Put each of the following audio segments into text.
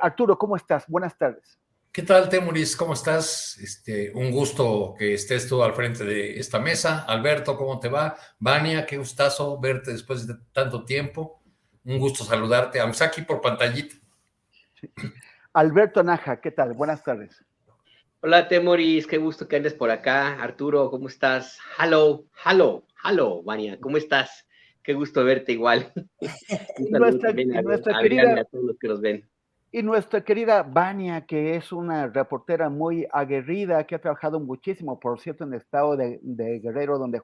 Arturo, ¿cómo estás? Buenas tardes. ¿Qué tal, Temuris? ¿Cómo estás? Un gusto que estés tú al frente de esta mesa. Alberto, ¿cómo te va? Vania, qué gustazo verte después de tanto tiempo. Un gusto saludarte, aunque sea aquí por pantallita. Sí. Alberto Naja, ¿qué tal? Buenas tardes. Hola, Temoris, qué gusto que andes por acá. Arturo, ¿cómo estás? Hello, Vania, ¿cómo estás? Qué gusto verte igual. Un saludo también a Adrián y a todos los que nos ven. Y nuestra querida Vania, que es una reportera muy aguerrida, que ha trabajado muchísimo, por cierto, en el estado de Guerrero, donde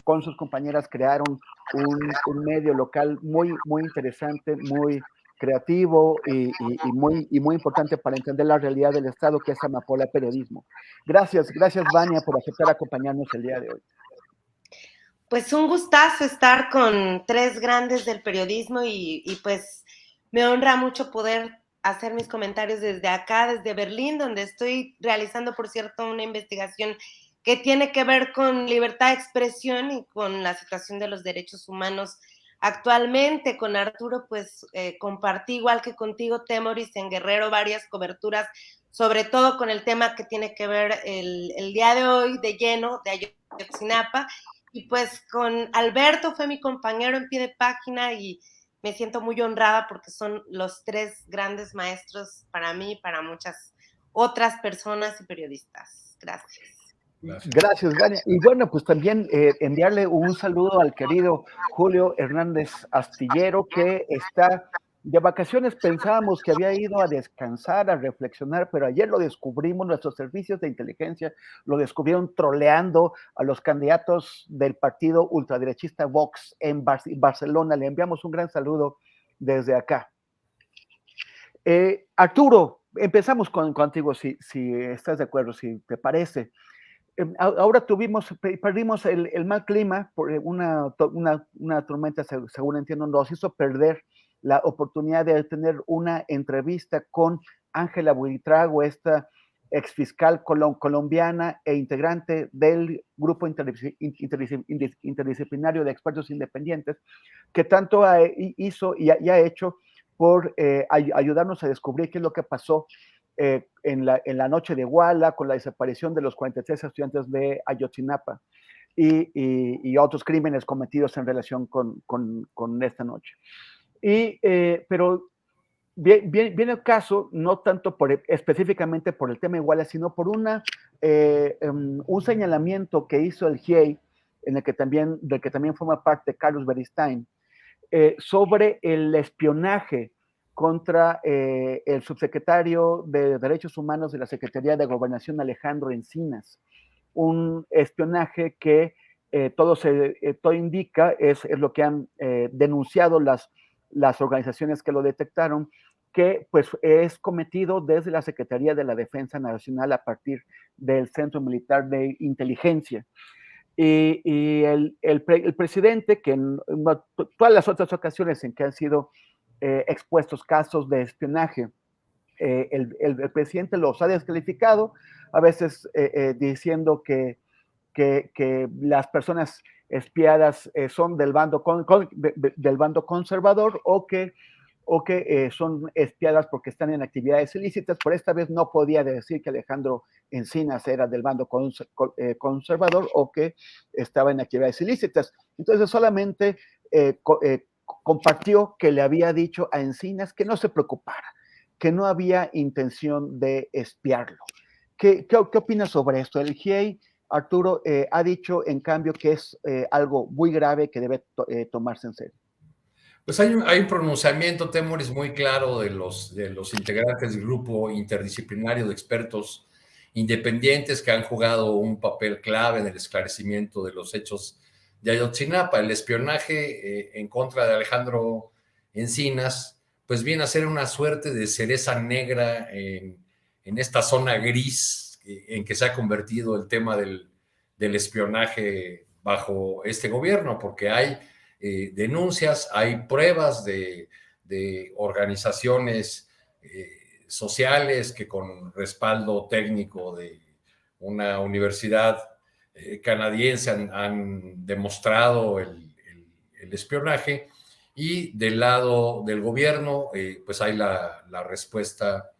con sus compañeras crearon un medio local muy interesante, muy creativo y muy importante para entender la realidad del estado, que es Amapola Periodismo. Gracias, Vania, por aceptar acompañarnos el día de hoy. Pues un gustazo estar con tres grandes del periodismo y pues me honra mucho poder hacer mis comentarios desde acá, desde Berlín, donde estoy realizando, por cierto, una investigación que tiene que ver con libertad de expresión y con la situación de los derechos humanos actualmente. Con Arturo, pues compartí, igual que contigo, Temoris, en Guerrero, varias coberturas, sobre todo con el tema que tiene que ver el día de hoy de lleno de Ayotzinapa. Y pues con Alberto fue mi compañero en pie de página y me siento muy honrada porque son los tres grandes maestros para mí y para muchas otras personas y periodistas. Gracias, Vania. Y bueno, pues también enviarle un saludo al querido Julio Hernández Astillero, que está de vacaciones. Pensábamos que había ido a descansar, a reflexionar, pero ayer lo descubrimos, nuestros servicios de inteligencia lo descubrieron troleando a los candidatos del partido ultraderechista Vox en Barcelona. Le enviamos un gran saludo desde acá. Arturo, empezamos contigo, si estás de acuerdo, si te parece. Ahora perdimos el mal clima por una tormenta, según entiendo, nos hizo perder la oportunidad de tener una entrevista con Ángela Buitrago, esta exfiscal colombiana e integrante del grupo interdisciplinario de expertos independientes, que tanto hizo y ha hecho por ayudarnos a descubrir qué es lo que pasó en la noche de Iguala, con la desaparición de los 43 estudiantes de Ayotzinapa y otros crímenes cometidos en relación con esta noche. Pero viene el caso, no tanto específicamente por el tema Iguala, sino por un señalamiento que hizo el GIEI, del que también forma parte Carlos Beristain, sobre el espionaje contra el subsecretario de Derechos Humanos de la Secretaría de Gobernación, Alejandro Encinas. Un espionaje que todo indica, es lo que han denunciado las organizaciones que lo detectaron, que pues es cometido desde la Secretaría de la Defensa Nacional a partir del Centro Militar de Inteligencia. Y el presidente, que en todas las otras ocasiones en que han sido expuestos casos de espionaje, el presidente los ha descalificado, a veces diciendo que las personas espiadas son del bando conservador o que son espiadas porque están en actividades ilícitas. Por esta vez no podía decir que Alejandro Encinas era del bando conservador o que estaba en actividades ilícitas. Entonces solamente compartió que le había dicho a Encinas que no se preocupara, que no había intención de espiarlo. ¿Qué opinas sobre esto? El GIEI, Arturo, ha dicho en cambio que es algo muy grave que debe tomarse en serio. Pues hay un pronunciamiento, Temoris, muy claro de los integrantes del grupo interdisciplinario de expertos independientes que han jugado un papel clave en el esclarecimiento de los hechos de Ayotzinapa. El espionaje en contra de Alejandro Encinas, pues viene a ser una suerte de cereza negra en esta zona gris en que se ha convertido el tema del espionaje bajo este gobierno, porque hay denuncias, hay pruebas de organizaciones sociales que con respaldo técnico de una universidad canadiense han demostrado el espionaje Y del lado del gobierno, pues hay la respuesta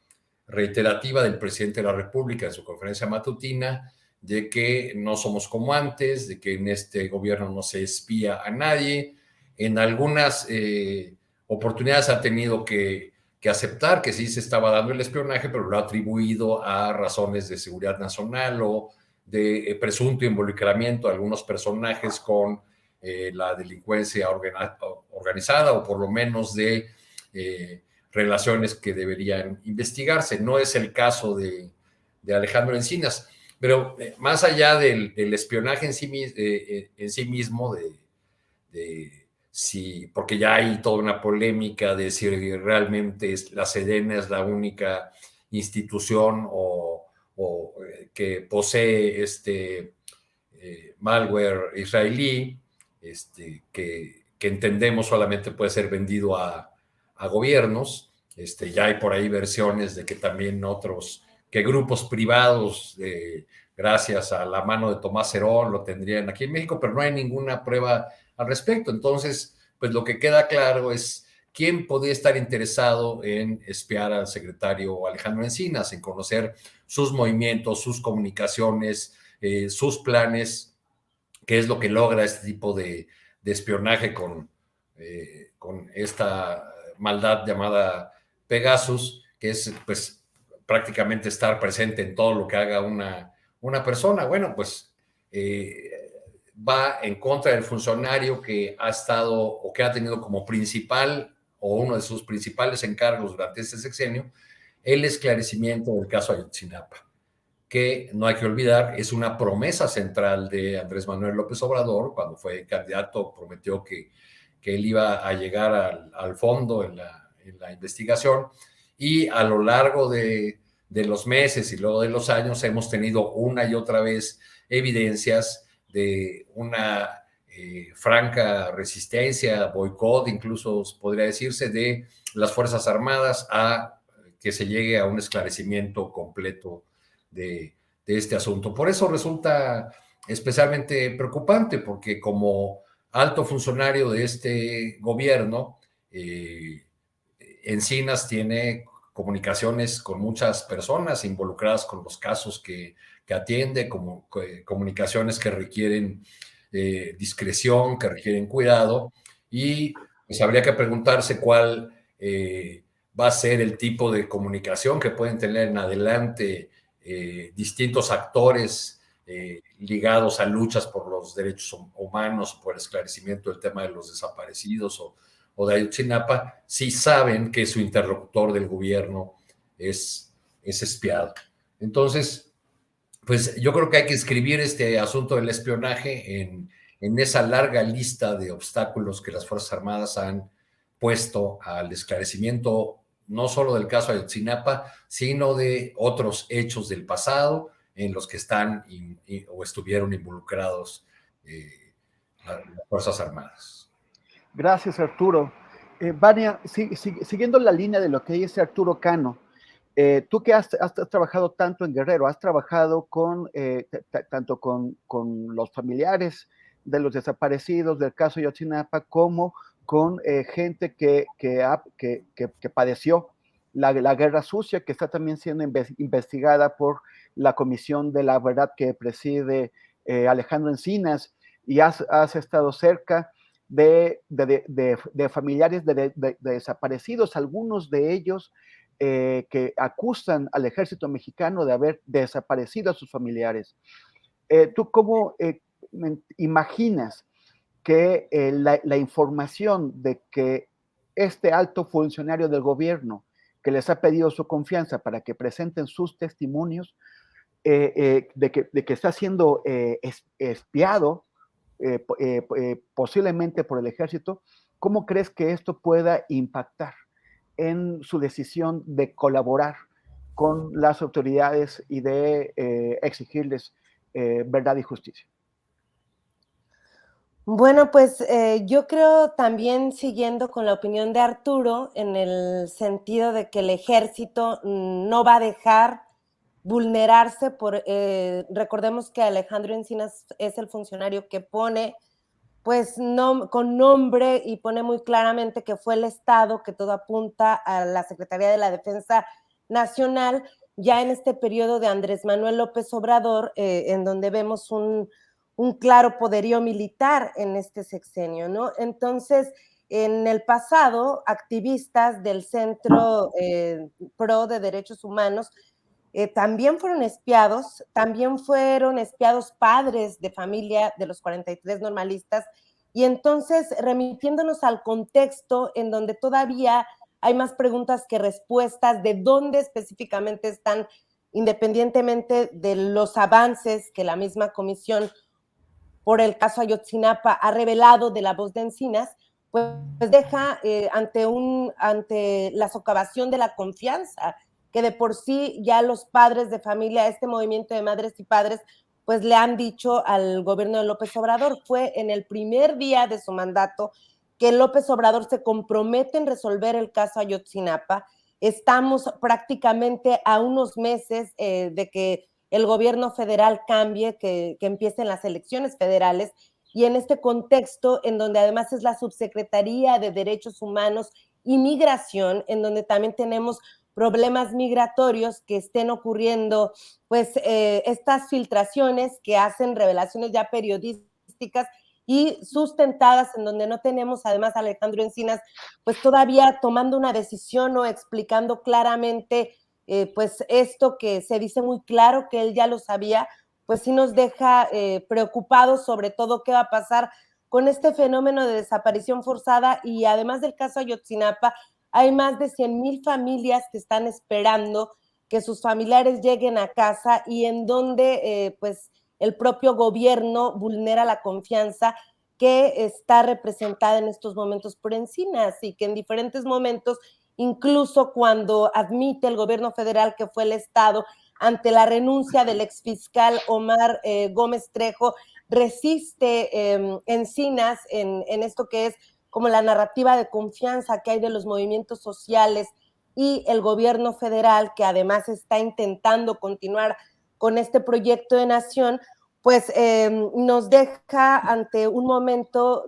reiterativa del presidente de la República en su conferencia matutina de que no somos como antes, de que en este gobierno no se espía a nadie. En algunas oportunidades ha tenido que aceptar que sí se estaba dando el espionaje, pero lo ha atribuido a razones de seguridad nacional o de presunto involucramiento de algunos personajes con la delincuencia organizada o por lo menos de relaciones que deberían investigarse. No es el caso de Alejandro Encinas, pero más allá del espionaje en sí mismo, sí, porque ya hay toda una polémica de si realmente la Sedena es la única institución que posee malware israelí, que entendemos solamente puede ser vendido a gobiernos. Ya hay por ahí versiones de que también que grupos privados, gracias a la mano de Tomás Herón, lo tendrían aquí en México, pero no hay ninguna prueba al respecto. Entonces, pues lo que queda claro es quién podría estar interesado en espiar al secretario Alejandro Encinas, en conocer sus movimientos, sus comunicaciones, sus planes, qué es lo que logra este tipo de espionaje con esta maldad llamada Pegasus, que es pues prácticamente estar presente en todo lo que haga una persona. Bueno, pues va en contra del funcionario que ha estado o que ha tenido como principal o uno de sus principales encargos durante este sexenio el esclarecimiento del caso Ayotzinapa, que no hay que olvidar, es una promesa central de Andrés Manuel López Obrador. Cuando fue candidato prometió que él iba a llegar al fondo en la investigación, y a lo largo de los meses y luego de los años hemos tenido una y otra vez evidencias de una franca resistencia, boicot, incluso podría decirse, de las Fuerzas Armadas a que se llegue a un esclarecimiento completo de este asunto. Por eso resulta especialmente preocupante, porque como alto funcionario de este gobierno, Encinas tiene comunicaciones con muchas personas involucradas con los casos que atiende, como comunicaciones que requieren discreción, que requieren cuidado, y pues habría que preguntarse cuál va a ser el tipo de comunicación que pueden tener en adelante distintos actores ligados a luchas por los derechos humanos, por el esclarecimiento del tema de los desaparecidos o de Ayotzinapa, si saben que su interlocutor del gobierno es espiado. Entonces, pues yo creo que hay que escribir este asunto del espionaje en esa larga lista de obstáculos que las Fuerzas Armadas han puesto al esclarecimiento, no solo del caso Ayotzinapa, sino de otros hechos del pasado en los que están o estuvieron involucrados las Fuerzas Armadas. Gracias, Arturo. Vania, siguiendo la línea de lo que dice Arturo Cano, tú que has trabajado tanto en Guerrero, has trabajado tanto con los familiares de los desaparecidos del caso Ayotzinapa, como con gente que padeció la guerra sucia, que está también siendo investigada por la Comisión de la Verdad que preside Alejandro Encinas, y has estado cerca de familiares de desaparecidos, algunos de ellos que acusan al ejército mexicano de haber desaparecido a sus familiares. ¿Tú cómo imaginas que la información de que este alto funcionario del gobierno que les ha pedido su confianza para que presenten sus testimonios, de que está siendo espiado posiblemente por el ejército, ¿cómo crees que esto pueda impactar en su decisión de colaborar con las autoridades y de exigirles verdad y justicia? Bueno, pues yo creo también, siguiendo con la opinión de Arturo, en el sentido de que el ejército no va a dejar vulnerarse recordemos que Alejandro Encinas es el funcionario que pone pues no, con nombre, y pone muy claramente que fue el Estado, que todo apunta a la Secretaría de la Defensa Nacional, ya en este periodo de Andrés Manuel López Obrador, en donde vemos un claro poderío militar en este sexenio, ¿no? Entonces, en el pasado, activistas del Centro Pro de Derechos Humanos también fueron espiados padres de familia de los 43 normalistas, y entonces remitiéndonos al contexto en donde todavía hay más preguntas que respuestas de dónde específicamente están, independientemente de los avances que la misma comisión por el caso Ayotzinapa ha revelado de la voz de Encinas, pues deja ante la socavación de la confianza que de por sí ya los padres de familia, este movimiento de madres y padres, pues le han dicho al gobierno de López Obrador. Fue en el primer día de su mandato que López Obrador se compromete en resolver el caso Ayotzinapa. Estamos prácticamente a unos meses de que el gobierno federal cambie, que empiecen las elecciones federales, y en este contexto, en donde además es la Subsecretaría de Derechos Humanos y Migración, en donde también tenemos problemas migratorios que estén ocurriendo, pues estas filtraciones que hacen revelaciones ya periodísticas y sustentadas, en donde no tenemos además a Alejandro Encinas, pues todavía tomando una decisión o explicando claramente pues esto que se dice muy claro que él ya lo sabía, pues sí nos deja preocupados sobre todo qué va a pasar con este fenómeno de desaparición forzada. Y además del caso Ayotzinapa, hay más de 100,000 familias que están esperando que sus familiares lleguen a casa, y en donde pues el propio gobierno vulnera la confianza que está representada en estos momentos por Encinas, y que en diferentes momentos, incluso cuando admite el gobierno federal que fue el Estado, ante la renuncia del exfiscal Omar Gómez Trejo, resiste Encinas en esto que es como la narrativa de confianza que hay de los movimientos sociales y el gobierno federal, que además está intentando continuar con este proyecto de nación, pues nos deja ante un momento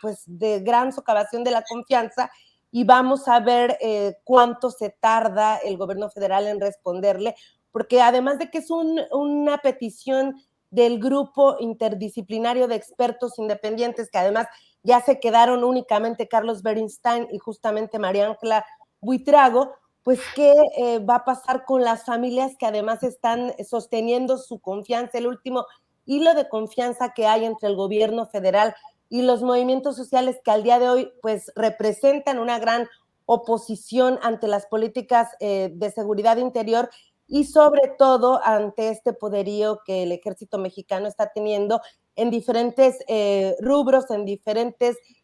pues, de gran socavación de la confianza, y vamos a ver cuánto se tarda el gobierno federal en responderle, porque además de que es una petición del grupo interdisciplinario de expertos independientes, que además ya se quedaron únicamente Carlos Berenstein y justamente María Ángela Buitrago, pues qué va a pasar con las familias que además están sosteniendo su confianza, el último hilo de confianza que hay entre el gobierno federal y los movimientos sociales, que al día de hoy pues representan una gran oposición ante las políticas de seguridad interior, y sobre todo ante este poderío que el ejército mexicano está teniendo en diferentes rubros, en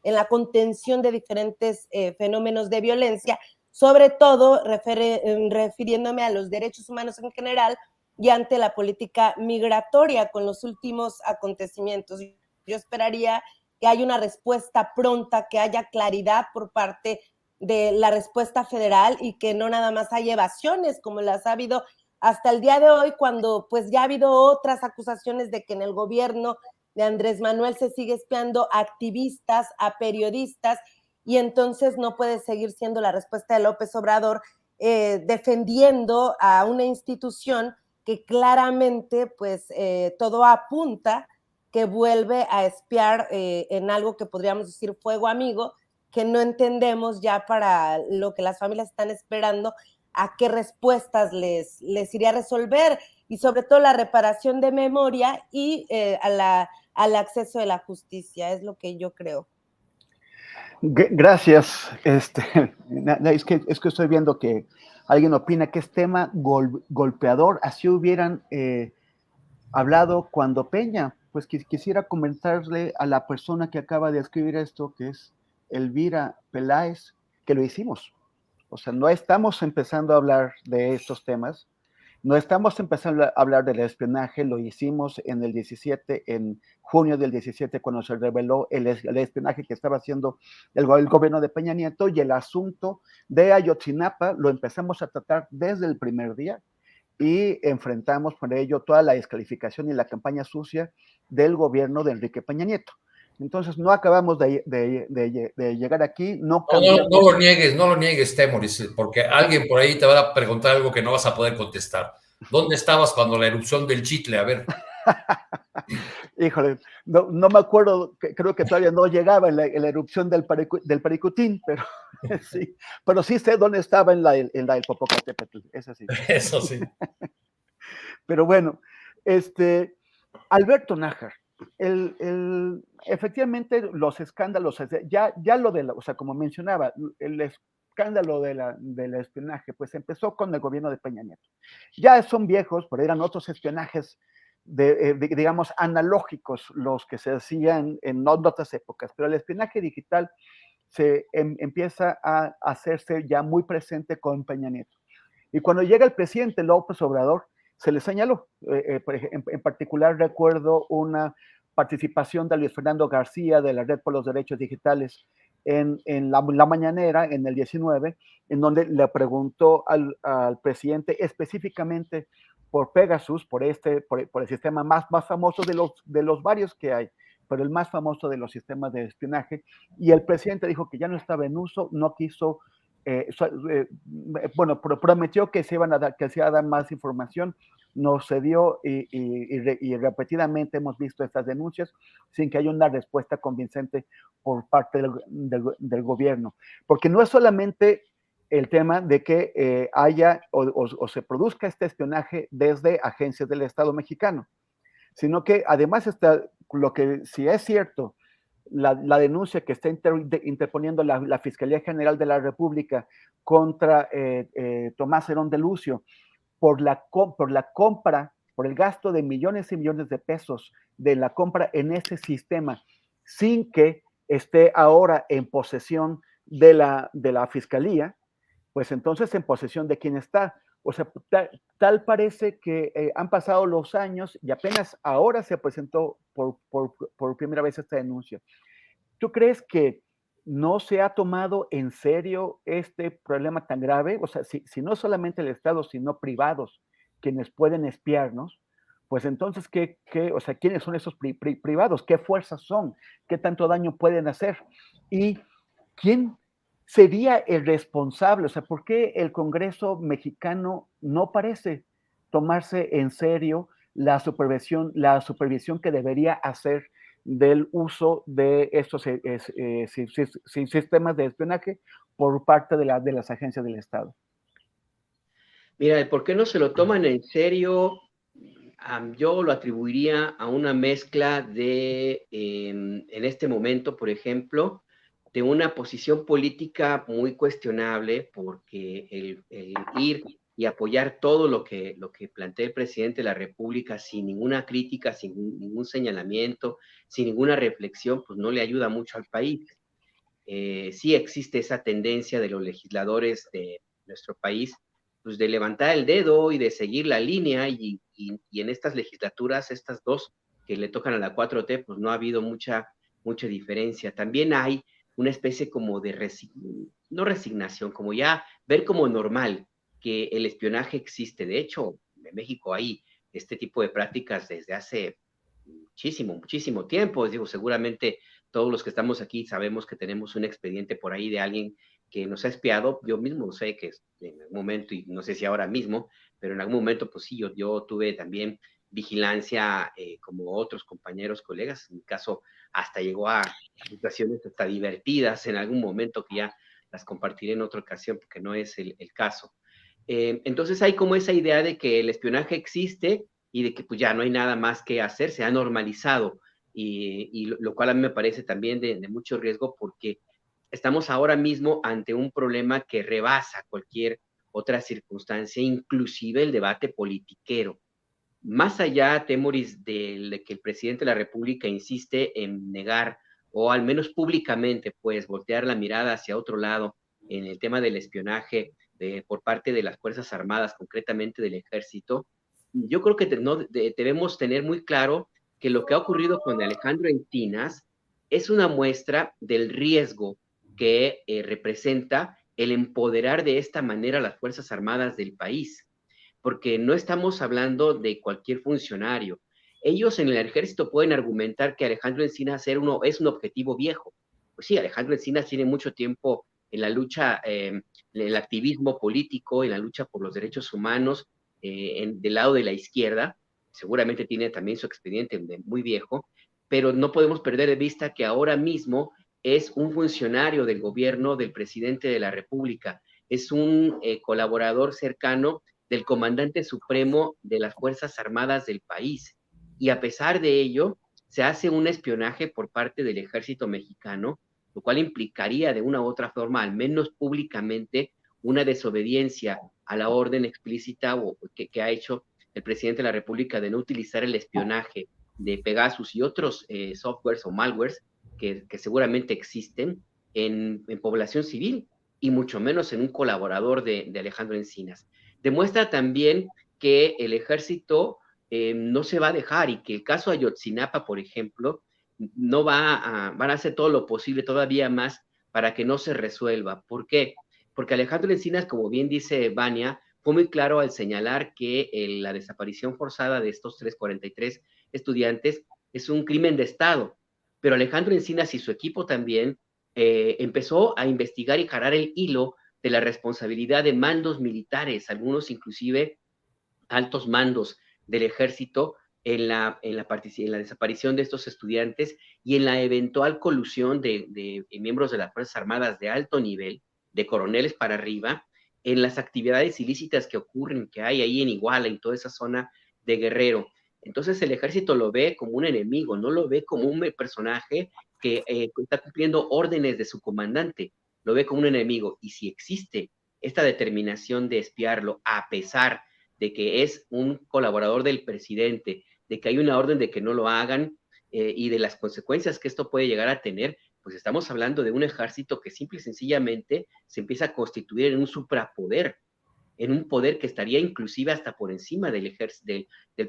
la contención de diferentes fenómenos de violencia, sobre todo refiriéndome a los derechos humanos en general y ante la política migratoria con los últimos acontecimientos. Yo esperaría que haya una respuesta pronta, que haya claridad por parte de la respuesta federal, y que no nada más haya evasiones como las ha habido hasta el día de hoy, cuando pues ya ha habido otras acusaciones de que en el gobierno de Andrés Manuel se sigue espiando a activistas, a periodistas, y entonces no puede seguir siendo la respuesta de López Obrador defendiendo a una institución que claramente pues todo apunta que vuelve a espiar en algo que podríamos decir fuego amigo, que no entendemos ya para lo que las familias están esperando, a qué respuestas les iría a resolver, y sobre todo la reparación de memoria y al acceso de la justicia, es lo que yo creo. Gracias. Es que estoy viendo que alguien opina que es tema golpeador. Así hubieran hablado cuando Peña. Pues quisiera comentarle a la persona que acaba de escribir esto, que es Elvira Peláez, que lo hicimos. O sea, no estamos empezando a hablar de estos temas. No estamos empezando a hablar del espionaje, lo hicimos en el 17, en junio del 17, cuando se reveló el espionaje que estaba haciendo el gobierno de Peña Nieto, y el asunto de Ayotzinapa lo empezamos a tratar desde el primer día, y enfrentamos por ello toda la descalificación y la campaña sucia del gobierno de Enrique Peña Nieto. Entonces no acabamos de llegar aquí, no No, no, cambiamos. no lo niegues, Temoris, porque alguien por ahí te va a preguntar algo que no vas a poder contestar. ¿Dónde estabas cuando la erupción del Chitle? A ver. Híjole, no me acuerdo, creo que todavía no llegaba en la erupción del Paricutín, pero sí, pero sí sé dónde estaba en la del Popocatépetl, eso sí. Eso sí. Pero bueno, Alberto Nájar, efectivamente los escándalos, ya lo o sea, como mencionaba, el escándalo del espionaje, pues empezó con el gobierno de Peña Nieto. Ya son viejos, pero eran otros espionajes, digamos, analógicos los que se hacían en otras épocas, pero el espionaje digital empieza a hacerse ya muy presente con Peña Nieto. Y cuando llega el presidente López Obrador, se le señaló. En particular recuerdo una participación de Luis Fernando García de la Red por los Derechos Digitales en la mañanera, en el 19, en donde le preguntó al presidente específicamente por Pegasus, por el sistema más famoso de los varios que hay, pero el más famoso de los sistemas de espionaje, y el presidente dijo que ya no estaba en uso, no quiso bueno, prometió que se iba a dar más información, no se dio y repetidamente hemos visto estas denuncias sin que haya una respuesta convincente por parte del gobierno. Porque no es solamente el tema de que haya o se produzca este espionaje desde agencias del Estado mexicano, sino que además está lo que si es cierto, la denuncia que está interponiendo la Fiscalía General de la República contra Tomás Herón de Lucio por la compra, por el gasto de millones y millones de pesos de la compra en ese sistema, sin que esté ahora en posesión de la Fiscalía, pues entonces en posesión de quién está. O sea, tal parece que han pasado los años y apenas ahora se presentó por primera vez esta denuncia. ¿Tú crees que no se ha tomado en serio este problema tan grave? O sea, si no solamente el Estado, sino privados quienes pueden espiarnos, pues entonces, o sea, ¿quiénes son esos privados? ¿Qué fuerzas son? ¿Qué tanto daño pueden hacer? ¿Y quién sería el responsable? O sea, ¿por qué el Congreso mexicano no parece tomarse en serio la supervisión que debería hacer del uso de estos sistemas de espionaje por parte de las agencias del Estado? Mira, el por qué no se lo toman en serio, yo lo atribuiría a una mezcla en este momento, por ejemplo, de una posición política muy cuestionable, porque el ir y apoyar todo lo que plantea el presidente de la República sin ninguna crítica, sin ningún señalamiento, sin ninguna reflexión, pues no le ayuda mucho al país. Sí existe esa tendencia de los legisladores de nuestro país, pues de levantar el dedo y de seguir la línea, y en estas legislaturas, estas dos que le tocan a la 4T, pues no ha habido mucha diferencia. También hay una especie como de no resignación, como ya ver como normal que el espionaje existe. De hecho, en México hay este tipo de prácticas desde hace muchísimo tiempo. Digo, seguramente todos los que estamos aquí sabemos que tenemos un expediente por ahí de alguien que nos ha espiado. Yo mismo sé que en algún momento, y no sé si ahora mismo, pero en algún momento, pues sí, yo tuve también vigilancia como otros compañeros, colegas. En mi caso, hasta llegó a situaciones hasta divertidas en algún momento, que ya las compartiré en otra ocasión porque no es el caso. Entonces hay como esa idea de que el espionaje existe y de que pues ya no hay nada más que hacer, se ha normalizado, y lo cual a mí me parece también de mucho riesgo, porque estamos ahora mismo ante un problema que rebasa cualquier otra circunstancia, inclusive el debate politiquero. Más allá, Temoris, de que el presidente de la República insiste en negar, o al menos públicamente, pues voltear la mirada hacia otro lado en el tema del espionaje por parte de las Fuerzas Armadas, concretamente del Ejército, yo creo que debemos tener muy claro que lo que ha ocurrido con Alejandro Encinas es una muestra del riesgo que representa el empoderar de esta manera a las Fuerzas Armadas del país, porque no estamos hablando de cualquier funcionario. Ellos en el ejército pueden argumentar que Alejandro Encinas es un objetivo viejo. Pues sí, Alejandro Encinas tiene mucho tiempo en la lucha, el activismo político, en la lucha por los derechos humanos, del lado de la izquierda. Seguramente tiene también su expediente muy viejo, pero no podemos perder de vista que ahora mismo es un funcionario del gobierno del presidente de la República, es un colaborador cercano del comandante supremo de las Fuerzas Armadas del país. Y a pesar de ello, se hace un espionaje por parte del ejército mexicano, lo cual implicaría de una u otra forma, al menos públicamente, una desobediencia a la orden explícita que ha hecho el presidente de la República de no utilizar el espionaje de Pegasus y otros softwares o malwares que seguramente existen en población civil y mucho menos en un colaborador de Alejandro Encinas. Demuestra también que el ejército no se va a dejar y que el caso Ayotzinapa, por ejemplo, no van a hacer todo lo posible todavía más para que no se resuelva. ¿Por qué? Porque Alejandro Encinas, como bien dice Vania, fue muy claro al señalar que la desaparición forzada de estos 343 estudiantes es un crimen de Estado. Pero Alejandro Encinas y su equipo también empezó a investigar y jalar el hilo de la responsabilidad de mandos militares, algunos inclusive altos mandos del ejército en la desaparición de estos estudiantes y en la eventual colusión de miembros de las Fuerzas Armadas de alto nivel, de coroneles para arriba, en las actividades ilícitas que ocurren, que hay ahí en Iguala, en toda esa zona de Guerrero. Entonces el ejército lo ve como un enemigo, no lo ve como un personaje que está cumpliendo órdenes de su comandante, lo ve como un enemigo. Y si existe esta determinación de espiarlo, a pesar de que es un colaborador del presidente, de que hay una orden de que no lo hagan y de las consecuencias que esto puede llegar a tener, pues estamos hablando de un ejército que simple y sencillamente se empieza a constituir en un suprapoder, en un poder que estaría inclusive hasta por encima del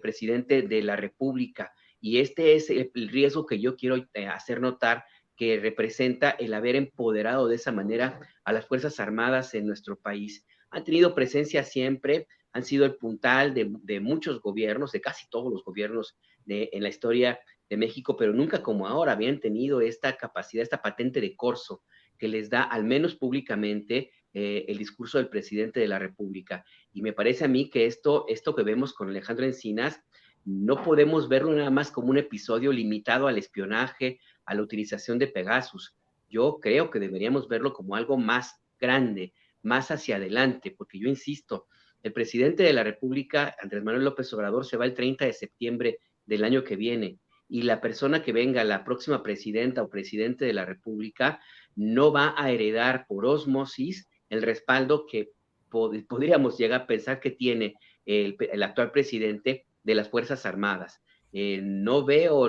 presidente de la República. Y este es el riesgo que yo quiero hacer notar, que representa el haber empoderado de esa manera a las Fuerzas Armadas en nuestro país. Han tenido presencia siempre, han sido el puntal de muchos gobiernos, de casi todos los gobiernos en la historia de México, pero nunca como ahora habían tenido esta capacidad, esta patente de corso que les da, al menos públicamente, el discurso del presidente de la República. Y me parece a mí que esto que vemos con Alejandro Encinas, no podemos verlo nada más como un episodio limitado al espionaje, a la utilización de Pegasus. Yo creo que deberíamos verlo como algo más grande, más hacia adelante, porque yo insisto, el presidente de la República, Andrés Manuel López Obrador, se va el 30 de septiembre del año que viene, y la persona que venga, la próxima presidenta o presidente de la República, no va a heredar por ósmosis el respaldo que podríamos llegar a pensar que tiene el actual presidente de las Fuerzas Armadas. No veo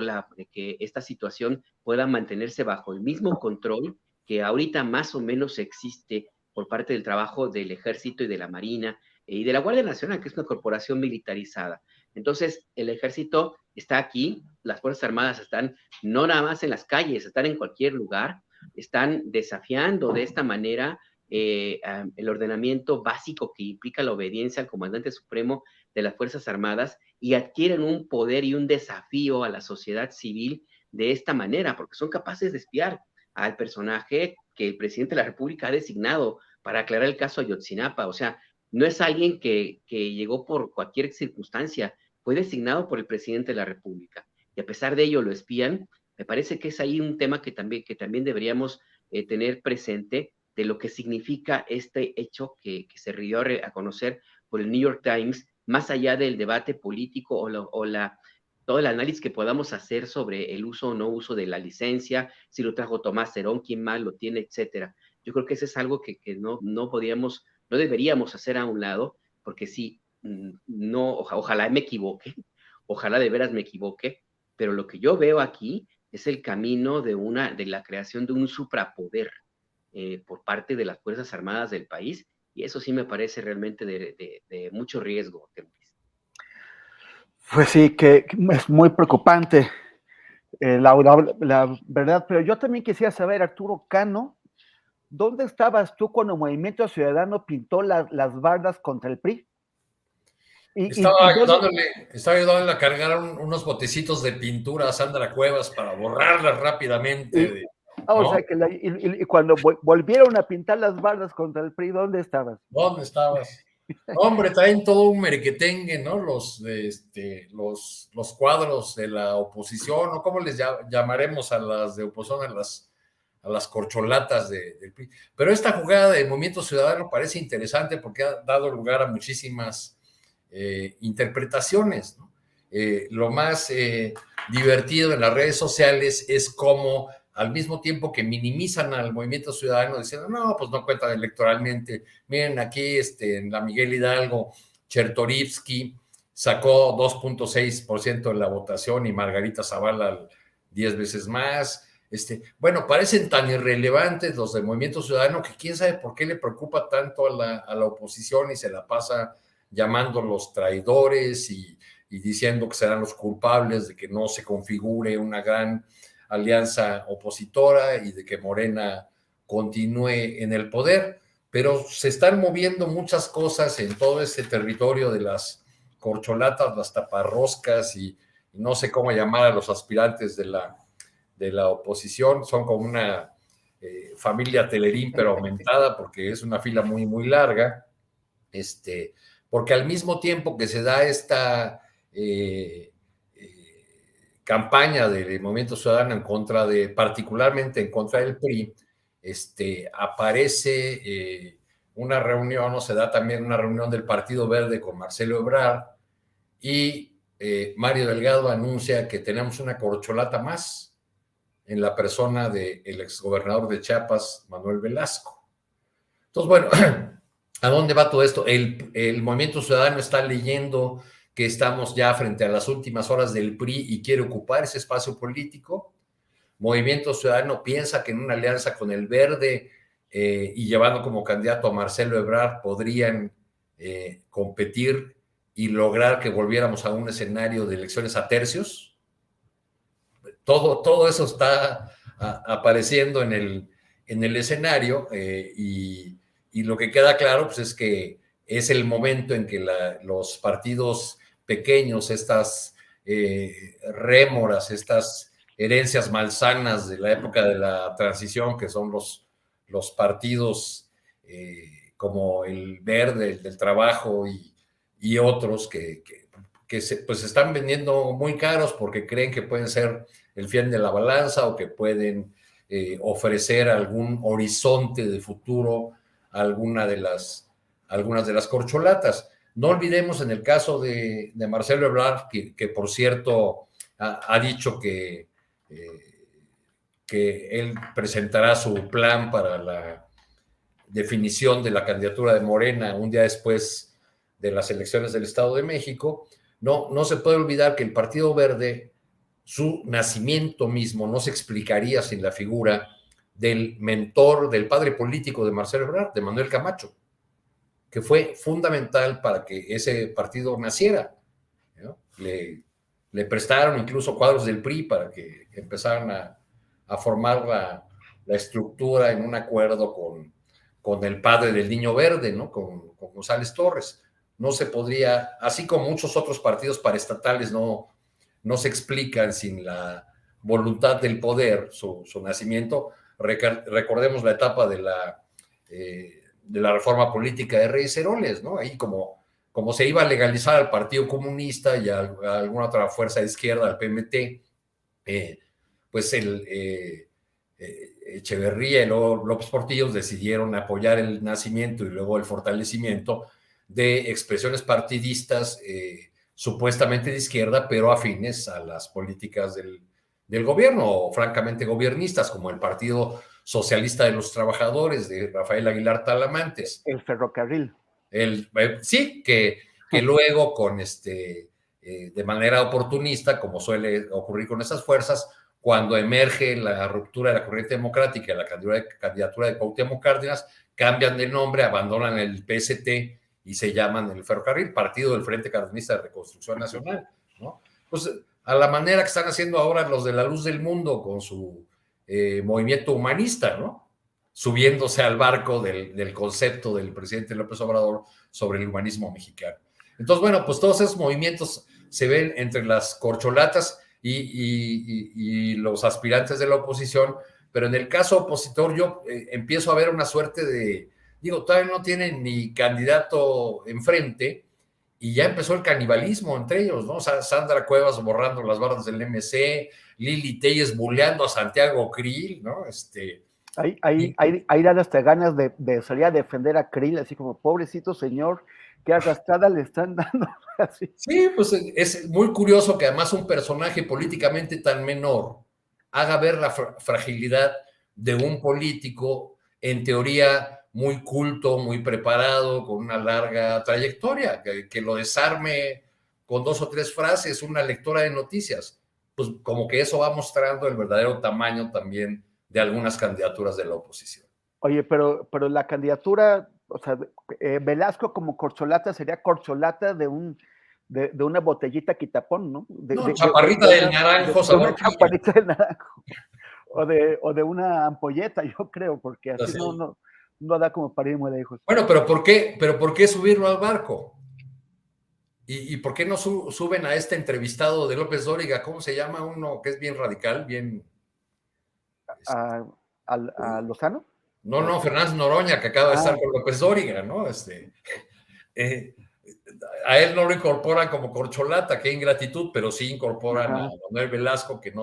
que esta situación pueda mantenerse bajo el mismo control que ahorita más o menos existe por parte del trabajo del Ejército y de la Marina y de la Guardia Nacional, que es una corporación militarizada. Entonces, el Ejército está aquí, las Fuerzas Armadas están no nada más en las calles, están en cualquier lugar, están desafiando de esta manera el ordenamiento básico que implica la obediencia al comandante supremo de las Fuerzas Armadas y adquieren un poder y un desafío a la sociedad civil de esta manera, porque son capaces de espiar al personaje que el presidente de la República ha designado para aclarar el caso Ayotzinapa. O sea, no es alguien que llegó por cualquier circunstancia, fue designado por el presidente de la República. Y a pesar de ello lo espían. Me parece que es ahí un tema que también deberíamos tener presente, de lo que significa este hecho que se dio a conocer por el New York Times, más allá del debate político todo el análisis que podamos hacer sobre el uso o no uso de la licencia, si lo trajo Tomás Herón, quién más lo tiene, etcétera. Yo creo que eso es algo que no deberíamos hacer a un lado, porque sí, ojalá me equivoque, ojalá de veras me equivoque, pero lo que yo veo aquí es el camino de la creación de un suprapoder por parte de las Fuerzas Armadas del país, y eso sí me parece realmente de mucho riesgo. Pues sí, que es muy preocupante, la verdad, pero yo también quisiera saber, Arturo Cano, ¿dónde estabas tú cuando el Movimiento Ciudadano pintó las bardas contra el PRI? Estaba ayudándole a cargar unos botecitos de pintura a Sandra Cuevas para borrarlas rápidamente. O sea, que cuando volvieron a pintar las bardas contra el PRI, ¿dónde estabas? ¿Dónde estabas? Hombre, traen todo un merequetengue, ¿no? Los cuadros de la oposición, ¿no? ¿Cómo les llamaremos a las de oposición, a las corcholatas del PRI? Pero esta jugada del Movimiento Ciudadano parece interesante porque ha dado lugar a muchísimas interpretaciones, ¿no? Lo más divertido en las redes sociales es cómo al mismo tiempo que minimizan al Movimiento Ciudadano diciendo, no, pues no cuentan electoralmente. Miren, aquí en la Miguel Hidalgo, Chertorivsky sacó 2.6% de la votación y Margarita Zavala 10 veces más. Bueno, parecen tan irrelevantes los del Movimiento Ciudadano que quién sabe por qué le preocupa tanto a la oposición y se la pasa llamándolos traidores y diciendo que serán los culpables de que no se configure una gran alianza opositora y de que Morena continúe en el poder, pero se están moviendo muchas cosas en todo ese territorio de las corcholatas, las taparroscas y no sé cómo llamar a los aspirantes de la oposición, son como una familia Telerín, pero aumentada porque es una fila muy, muy larga, porque al mismo tiempo que se da esta campaña del Movimiento Ciudadano particularmente en contra del PRI, aparece una reunión, o se da también una reunión del Partido Verde con Marcelo Ebrard, y Mario Delgado anuncia que tenemos una corcholata más en la persona del exgobernador de Chiapas, Manuel Velasco. Entonces, bueno, ¿a dónde va todo esto? El Movimiento Ciudadano está leyendo que estamos ya frente a las últimas horas del PRI y quiere ocupar ese espacio político. Movimiento Ciudadano piensa que en una alianza con el Verde y llevando como candidato a Marcelo Ebrard podrían competir y lograr que volviéramos a un escenario de elecciones a tercios. Todo eso está apareciendo en el escenario y lo que queda claro pues, es que es el momento en que los partidos pequeños, estas rémoras, estas herencias malsanas de la época de la transición, que son los partidos como el Verde, el del Trabajo y otros que pues están vendiendo muy caros porque creen que pueden ser el fiel de la balanza o que pueden ofrecer algún horizonte de futuro a algunas de las corcholatas. No olvidemos en el caso de Marcelo Ebrard, que por cierto ha dicho que él presentará su plan para la definición de la candidatura de Morena un día después de las elecciones del Estado de México. No se puede olvidar que el Partido Verde, su nacimiento mismo no se explicaría sin la figura del mentor, del padre político de Marcelo Ebrard, de Manuel Camacho, que fue fundamental para que ese partido naciera, ¿no? Le prestaron incluso cuadros del PRI para que empezaran a formar la estructura en un acuerdo con el padre del Niño Verde, ¿no? Con González Torres. No se podría, así como muchos otros partidos paraestatales no se explican sin la voluntad del poder, su nacimiento. Recordemos la etapa de la reforma política de Reyes Heroles, ¿no? Ahí como se iba a legalizar al Partido Comunista y a alguna otra fuerza de izquierda, al PMT, pues Echeverría y luego López Portillo decidieron apoyar el nacimiento y luego el fortalecimiento de expresiones partidistas supuestamente de izquierda, pero afines a las políticas del gobierno, o francamente gobiernistas, como el Partido Socialista de los Trabajadores de Rafael Aguilar Talamantes. El ferrocarril. Sí, que luego de manera oportunista, como suele ocurrir con esas fuerzas, cuando emerge la ruptura de la corriente democrática y la candidatura de Cuauhtémoc Cárdenas, cambian de nombre, abandonan el PST y se llaman el Ferrocarril, Partido del Frente Cardenista de Reconstrucción Nacional, ¿no? Pues a la manera que están haciendo ahora los de la Luz del Mundo con su movimiento humanista, ¿no? Subiéndose al barco del concepto del presidente López Obrador sobre el humanismo mexicano. Entonces, bueno, pues todos esos movimientos se ven entre las corcholatas y los aspirantes de la oposición, pero en el caso opositor yo empiezo a ver una suerte de, digo, todavía no tienen ni candidato enfrente y ya empezó el canibalismo entre ellos, ¿no? O sea, Sandra Cuevas borrando las barras del MC, Lili Telles bulleando a Santiago Krill, ¿no? Hay dan hasta ganas de salir a defender a Krill, así como, pobrecito señor, qué arrastrada le están dando. Así. Sí, pues es muy curioso que además un personaje políticamente tan menor haga ver la fragilidad de un político, en teoría muy culto, muy preparado, con una larga trayectoria, que lo desarme con 2 o 3 frases, una lectora de noticias. Pues como que eso va mostrando el verdadero tamaño también de algunas candidaturas de la oposición. Oye, pero la candidatura, o sea, Velasco como corcholata sería corcholata de una botellita quitapón, ¿no? Chaparrita del naranjo, sabor chaparrita del naranjo. O de una ampolleta, yo creo, porque así no da como para ir muy lejos. Bueno, pero ¿por qué subirlo al barco? ¿Y por qué no suben a este entrevistado de López Dóriga? ¿Cómo se llama uno que es bien radical, bien... ¿A Lozano? No, Fernández Noroña, que acaba de estar con López Dóriga, ¿no? A él no lo incorporan como corcholata, qué ingratitud, pero sí incorporan a Manuel Velasco, que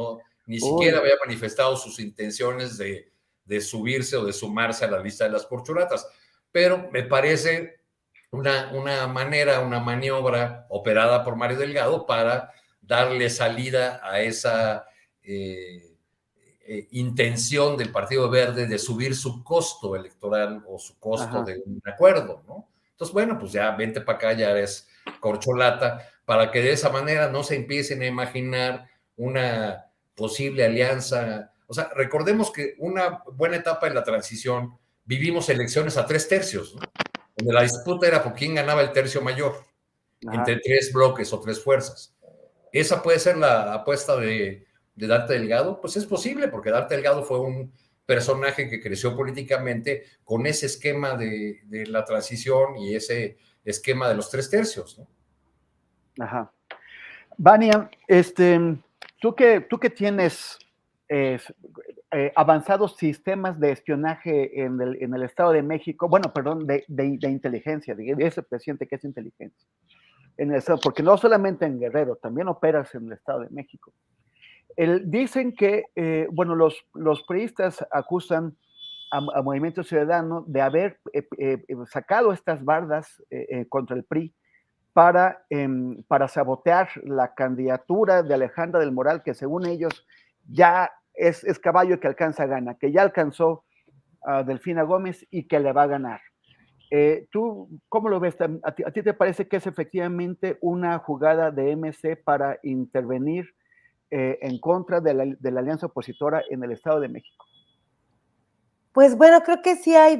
ni siquiera había manifestado sus intenciones de subirse o de sumarse a la lista de las corcholatas. Pero me parece una manera, una maniobra operada por Mario Delgado para darle salida a esa intención del Partido Verde de subir su costo electoral o su costo de un acuerdo, ¿no? Entonces, bueno, pues ya vente para acá, ya eres corcholata, para que de esa manera no se empiecen a imaginar una posible alianza. O sea, recordemos que una buena etapa en la transición, vivimos elecciones a 3 tercios, ¿no? Donde la disputa era por quién ganaba el tercio mayor, entre 3 bloques o 3 fuerzas. Esa puede ser la apuesta de Dante Delgado, pues es posible, porque Dante Delgado fue un personaje que creció políticamente con ese esquema de la transición y ese esquema de los 3 tercios, ¿no? Ajá. Vania, tú que tienes avanzados sistemas de espionaje en el Estado de México, bueno, perdón, de inteligencia, de ese presidente que es inteligencia, en el Estado, porque no solamente en Guerrero, también operas en el Estado de México. Dicen que, bueno, los priistas acusan a Movimiento Ciudadano de haber sacado estas bardas contra el PRI para sabotear la candidatura de Alejandra del Moral, que según ellos ya es caballo que alcanza gana, que ya alcanzó a Delfina Gómez y que le va a ganar. ¿Tú cómo lo ves? ¿A ti te parece que es efectivamente una jugada de MC para intervenir en contra de la alianza opositora en el Estado de México? Pues bueno, creo que sí hay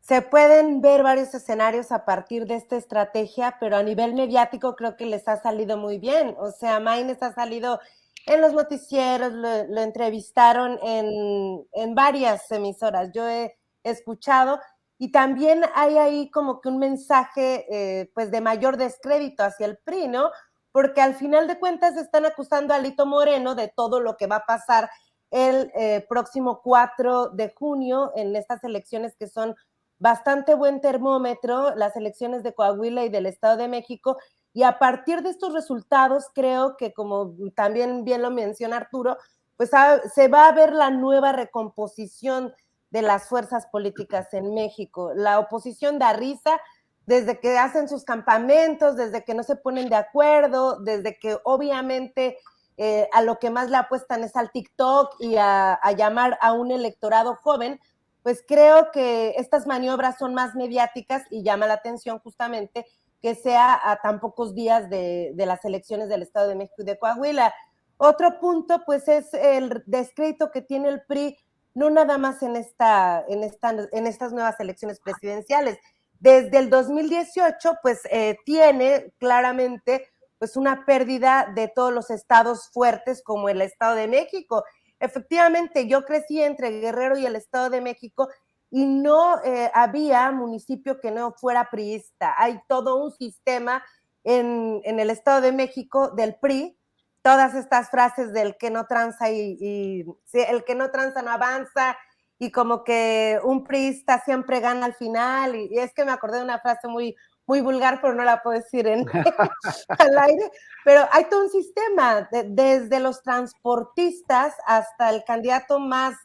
se pueden ver varios escenarios a partir de esta estrategia, pero a nivel mediático creo que les ha salido muy bien. O sea, Maines ha salido en los noticieros, lo entrevistaron en varias emisoras. Yo he escuchado y también hay ahí como que un mensaje pues de mayor descrédito hacia el PRI, ¿no? Porque al final de cuentas están acusando a Alito Moreno de todo lo que va a pasar el próximo 4 de junio en estas elecciones que son bastante buen termómetro, las elecciones de Coahuila y del Estado de México, y a partir de estos resultados creo que, como también bien lo menciona Arturo, pues se va a ver la nueva recomposición de las fuerzas políticas en México. La oposición da risa desde que hacen sus campamentos, desde que no se ponen de acuerdo, desde que obviamente a lo que más le apuestan es al TikTok y a llamar a un electorado joven. Pues creo que estas maniobras son más mediáticas y llama la atención justamente que sea a tan pocos días de las elecciones del Estado de México y de Coahuila. Otro punto, pues, es el descrédito que tiene el PRI, no nada más en estas nuevas elecciones presidenciales. Desde el 2018, pues, tiene claramente pues una pérdida de todos los estados fuertes como el Estado de México. Efectivamente, yo crecí entre Guerrero y el Estado de México y no había municipio que no fuera priista. Hay todo un sistema en el Estado de México del PRI, todas estas frases del que no tranza y sí, el que no tranza no avanza, y como que un priista siempre gana al final, y es que me acordé de una frase muy, muy vulgar, pero no la puedo decir al aire, pero hay todo un sistema, desde los transportistas hasta el candidato más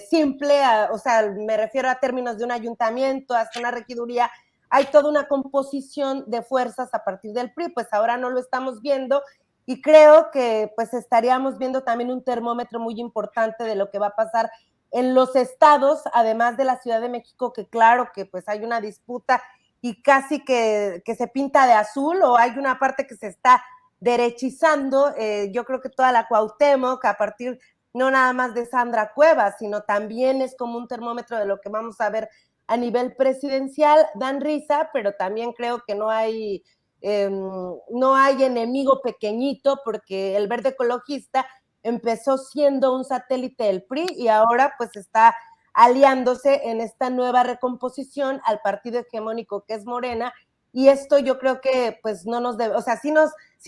simple, o sea, me refiero a términos de un ayuntamiento, hasta una regiduría, hay toda una composición de fuerzas a partir del PRI, pues ahora no lo estamos viendo, y creo que pues estaríamos viendo también un termómetro muy importante de lo que va a pasar en los estados, además de la Ciudad de México, que claro que pues hay una disputa y casi que se pinta de azul, o hay una parte que se está derechizando. Yo creo que toda la Cuauhtémoc, a partir no nada más de Sandra Cuevas, sino también es como un termómetro de lo que vamos a ver a nivel presidencial, dan risa, pero también creo que no hay enemigo pequeñito, porque el Verde Ecologista empezó siendo un satélite del PRI y ahora pues está aliándose en esta nueva recomposición al partido hegemónico que es Morena, y esto yo creo que pues no nos debe, o sea, sí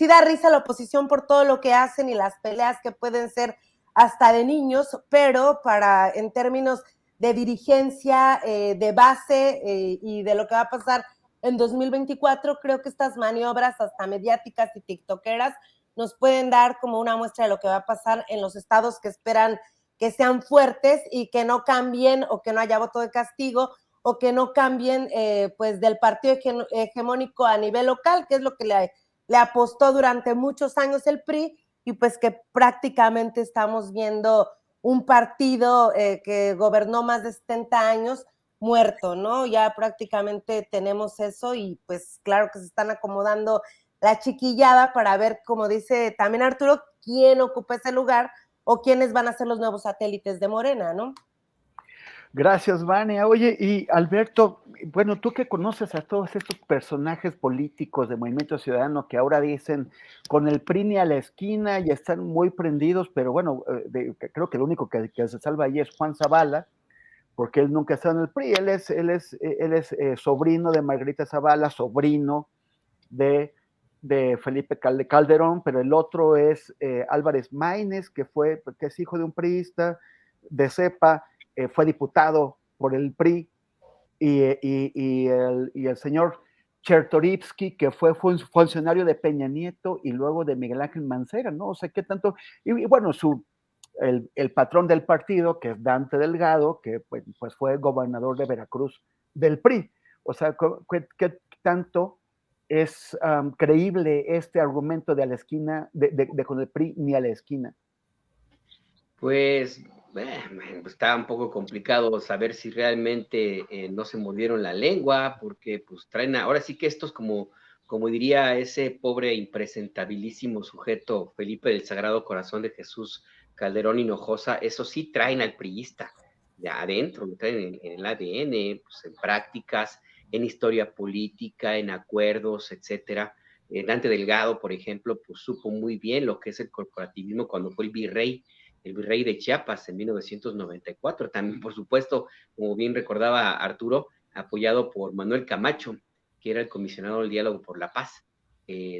da risa la oposición por todo lo que hacen y las peleas que pueden ser hasta de niños, pero en términos de dirigencia, de base y de lo que va a pasar en 2024, creo que estas maniobras hasta mediáticas y tiktokeras nos pueden dar como una muestra de lo que va a pasar en los estados que esperan que sean fuertes y que no cambien, o que no haya voto de castigo, o que no cambien pues del partido hegemónico a nivel local, que es lo que le apostó durante muchos años el PRI, y pues que prácticamente estamos viendo un partido que gobernó más de 70 años muerto, ¿no? Ya prácticamente tenemos eso, y pues claro que se están acomodando la chiquillada para ver, como dice también Arturo, quién ocupa ese lugar o quiénes van a ser los nuevos satélites de Morena, ¿no? Gracias, Vania. Oye, y Alberto, bueno, tú que conoces a todos estos personajes políticos de Movimiento Ciudadano que ahora dicen con el PRI ni a la esquina y están muy prendidos, pero bueno, creo que el único que se salva ahí es Juan Zavala, porque él nunca está en el PRI, él es sobrino de Margarita Zavala, sobrino de Felipe Calderón, pero el otro es Álvarez Maínez, que es hijo de un priista de cepa, fue diputado por el PRI, y el señor Chertorivsky, que fue funcionario de Peña Nieto y luego de Miguel Ángel Mancera, ¿no? O sea, qué tanto, y bueno, el patrón del partido, que es Dante Delgado, que pues fue gobernador de Veracruz del PRI. O sea, ¿qué tanto es creíble este argumento de a la esquina, de con el PRI ni a la esquina? Pues está un poco complicado saber si realmente no se mordieron la lengua, porque pues traen, ahora sí que estos como diría ese pobre impresentabilísimo sujeto Felipe del Sagrado Corazón de Jesús Calderón Hinojosa, eso sí traen al priista de adentro, lo traen en el ADN, pues en prácticas, en historia política, en acuerdos, etcétera. Dante Delgado, por ejemplo, pues supo muy bien lo que es el corporativismo cuando fue el virrey de Chiapas en 1994. También, por supuesto, como bien recordaba Arturo, apoyado por Manuel Camacho, que era el comisionado del diálogo por la paz.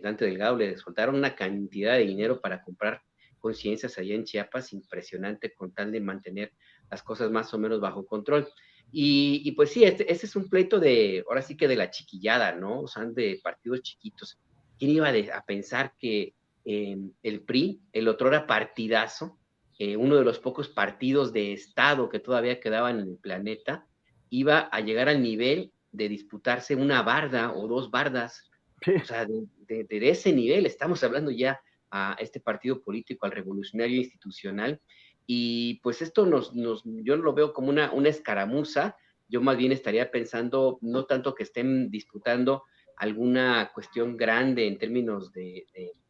Dante Delgado le soltaron una cantidad de dinero para comprar conciencias allá en Chiapas, impresionante, con tal de mantener las cosas más o menos bajo control. Y pues sí, este es un pleito ahora sí que de la chiquillada, ¿no? O sea, de partidos chiquitos. ¿Quién iba a pensar que el PRI, el otrora partidazo, uno de los pocos partidos de Estado que todavía quedaban en el planeta, iba a llegar al nivel de disputarse una barda o dos bardas? Sí. O sea, de ese nivel estamos hablando ya a este partido político, al revolucionario institucional, y pues esto yo no lo veo como una escaramuza. Yo más bien estaría pensando, no tanto que estén disputando alguna cuestión grande en términos de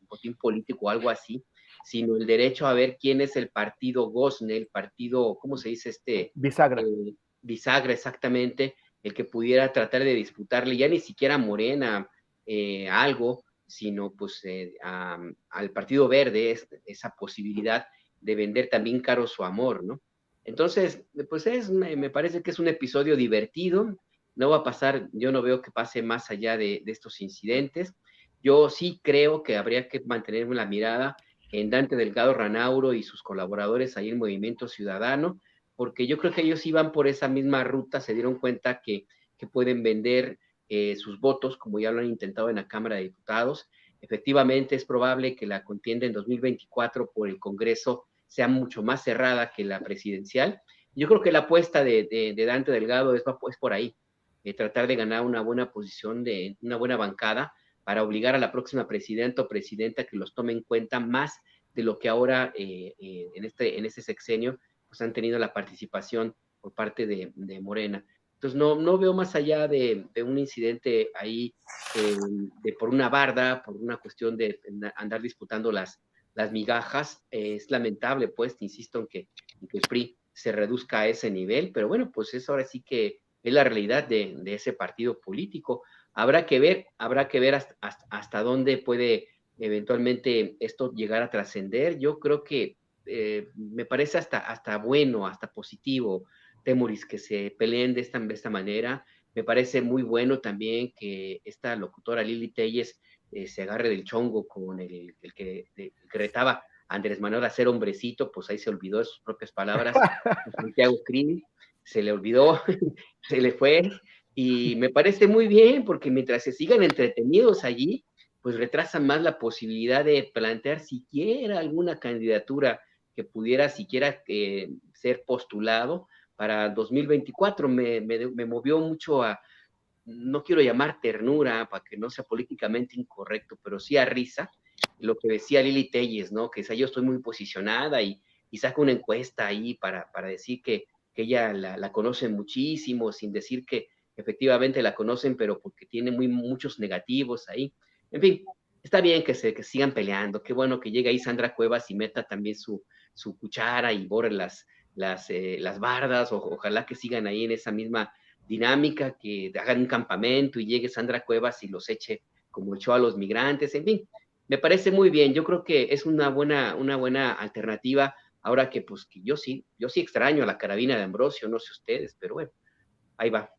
botín político o algo así, sino el derecho a ver quién es el partido gozne, el partido, ¿cómo se dice? Bisagra. Bisagra, exactamente, el que pudiera tratar de disputarle, ya ni siquiera a Morena algo, sino pues al Partido Verde esa posibilidad de vender también caro su amor, ¿no? Entonces, pues me parece que es un episodio divertido. No va a pasar, yo no veo que pase más allá de estos incidentes. Yo sí creo que habría que mantener la mirada en Dante Delgado Ranauro y sus colaboradores ahí en Movimiento Ciudadano, porque yo creo que ellos iban por esa misma ruta, se dieron cuenta que pueden vender sus votos, como ya lo han intentado en la Cámara de Diputados. Efectivamente, es probable que la contienda en 2024 por el Congreso sea mucho más cerrada que la presidencial. Yo creo que la apuesta de Dante Delgado es por ahí, tratar de ganar una buena posición, de una buena bancada, para obligar a la próxima presidenta o presidenta que los tome en cuenta más de lo que ahora en este sexenio pues han tenido la participación por parte de Morena. Entonces no veo más allá de un incidente ahí por una barda, por una cuestión de andar disputando las migajas. Es lamentable, pues, insisto en que el PRI se reduzca a ese nivel, pero bueno, pues eso ahora sí que es la realidad de ese partido político. Habrá que ver hasta dónde puede eventualmente esto llegar a trascender. Yo creo que me parece hasta bueno, hasta positivo, Temuris, que se peleen de esta manera. Me parece muy bueno también que esta locutora Lili Telles se agarre del chongo con el que retaba a Andrés Manuel a ser hombrecito, pues ahí se olvidó de sus propias palabras. Santiago Krill se le olvidó, se le fue, y me parece muy bien, porque mientras se sigan entretenidos allí, pues retrasan más la posibilidad de plantear siquiera alguna candidatura que pudiera siquiera ser postulado para 2024. Me movió mucho no quiero llamar ternura para que no sea políticamente incorrecto, pero sí a risa, lo que decía Lili Telles, ¿no? Que yo estoy muy posicionada y saca una encuesta ahí para decir que ella la conocen muchísimo, sin decir que efectivamente la conocen, pero porque tiene muchos negativos ahí. En fin, está bien que sigan peleando. Qué bueno que llegue ahí Sandra Cuevas y meta también su cuchara y borre las bardas. Ojalá que sigan ahí en esa misma dinámica, que hagan un campamento y llegue Sandra Cuevas y los eche como echó a los migrantes. En fin, me parece muy bien. Yo creo que es una buena alternativa. Ahora que pues que yo sí extraño a la carabina de Ambrosio, no sé ustedes, pero bueno, ahí va.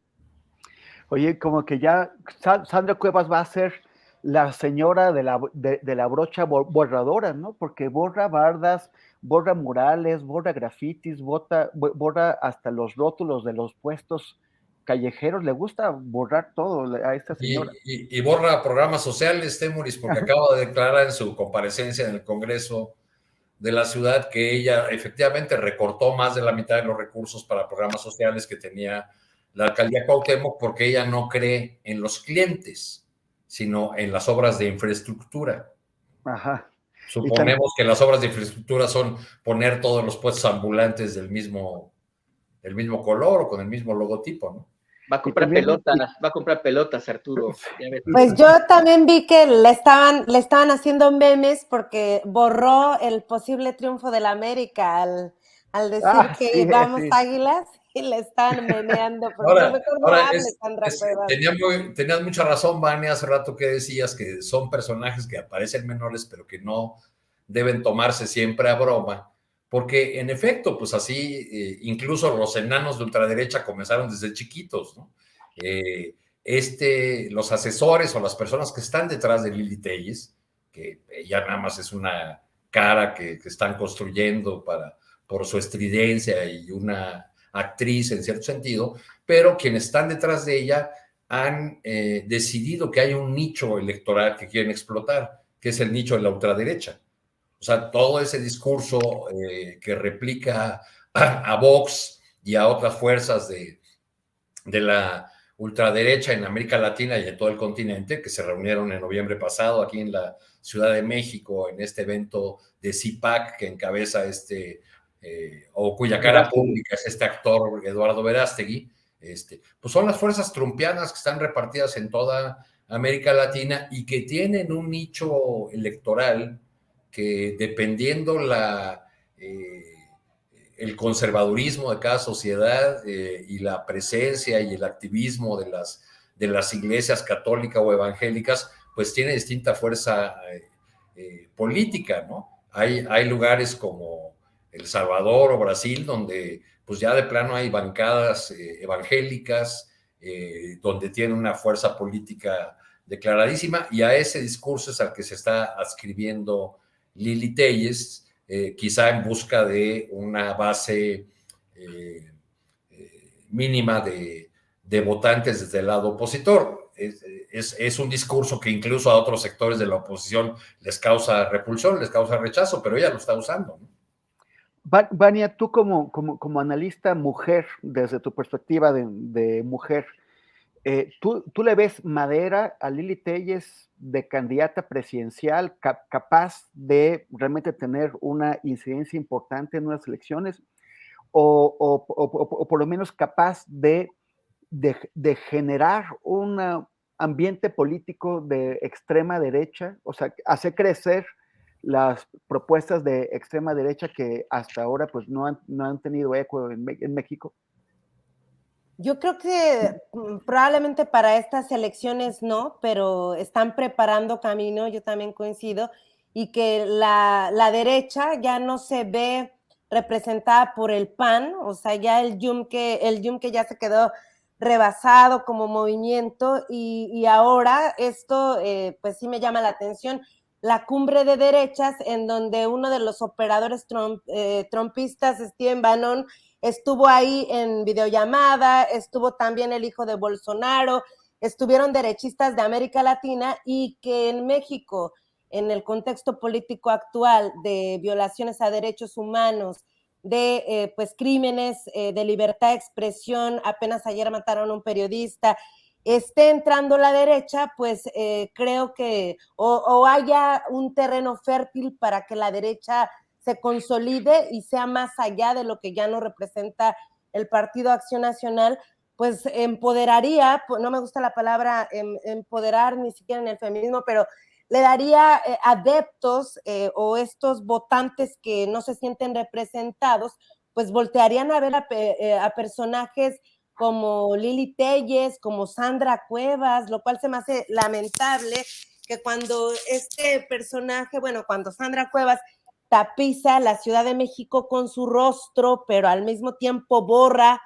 Oye, como que ya Sandra Cuevas va a ser la señora de la brocha borradora, ¿no? Porque borra bardas, borra murales, borra grafitis, borra hasta los rótulos de los puestos callejeros. Le gusta borrar todo a esta señora. Y borra programas sociales, Temuris, porque acaba de declarar en su comparecencia en el Congreso de la ciudad que ella efectivamente recortó más de la mitad de los recursos para programas sociales que tenía la alcaldía Cuauhtémoc, porque ella no cree en los clientes, sino en las obras de infraestructura. Ajá. Suponemos que las obras de infraestructura son poner todos los puestos ambulantes del mismo color o con el mismo logotipo, ¿no? Va a comprar pelotas, Arturo. Pues yo también vi que le estaban haciendo memes porque borró el posible triunfo de la América al decir que sí, vamos sí. Águilas, y le estaban memeando. Ahora tenías mucha razón, Vania, hace rato que decías que son personajes que aparecen menores, pero que no deben tomarse siempre a broma. Porque en efecto, pues así, incluso los enanos de ultraderecha comenzaron desde chiquitos, ¿no? Los asesores o las personas que están detrás de Lili Telles, que ella nada más es una cara que están construyendo por su estridencia y una actriz en cierto sentido, pero quienes están detrás de ella han decidido que hay un nicho electoral que quieren explotar, que es el nicho de la ultraderecha. O sea, todo ese discurso que replica a Vox y a otras fuerzas de la ultraderecha en América Latina y en todo el continente, que se reunieron en noviembre pasado aquí en la Ciudad de México, en este evento de CIPAC que encabeza o cuya cara pública es este actor Eduardo Verástegui, pues son las fuerzas trumpianas que están repartidas en toda América Latina y que tienen un nicho electoral que dependiendo el conservadurismo de cada sociedad y la presencia y el activismo de las iglesias católicas o evangélicas, pues tiene distinta fuerza política, ¿no? Hay lugares como El Salvador o Brasil donde pues ya de plano hay bancadas evangélicas donde tiene una fuerza política declaradísima, y a ese discurso es al que se está adscribiendo Lili Téllez, quizá en busca de una base mínima de votantes desde el lado opositor. Es un discurso que incluso a otros sectores de la oposición les causa repulsión, les causa rechazo, pero ella lo está usando, ¿no? Vania, tú como analista mujer, desde tu perspectiva de mujer, ¿tú le ves madera a Lili Téllez de candidata presidencial capaz de realmente tener una incidencia importante en unas elecciones? O por lo menos capaz de generar un ambiente político de extrema derecha, o sea, hacer crecer las propuestas de extrema derecha que hasta ahora pues no han tenido eco en México? Yo creo que probablemente para estas elecciones no, pero están preparando camino, yo también coincido, y que la derecha ya no se ve representada por el PAN, o sea, ya el yunque ya se quedó rebasado como movimiento, y ahora esto pues sí me llama la atención, la cumbre de derechas en donde uno de los operadores trumpistas, Stephen Bannon, estuvo ahí en videollamada, estuvo también el hijo de Bolsonaro, estuvieron derechistas de América Latina, y que en México, en el contexto político actual de violaciones a derechos humanos, de pues crímenes de libertad de expresión, apenas ayer mataron a un periodista, esté entrando la derecha, pues creo que o haya un terreno fértil para que la derecha se consolide y sea más allá de lo que ya no representa el Partido Acción Nacional, pues empoderaría, no me gusta la palabra empoderar ni siquiera en el feminismo, pero le daría adeptos o estos votantes que no se sienten representados, pues voltearían a ver a personajes como Lili Téllez, como Sandra Cuevas, lo cual se me hace lamentable que cuando este personaje, bueno, cuando Sandra Cuevas tapiza la Ciudad de México con su rostro, pero al mismo tiempo borra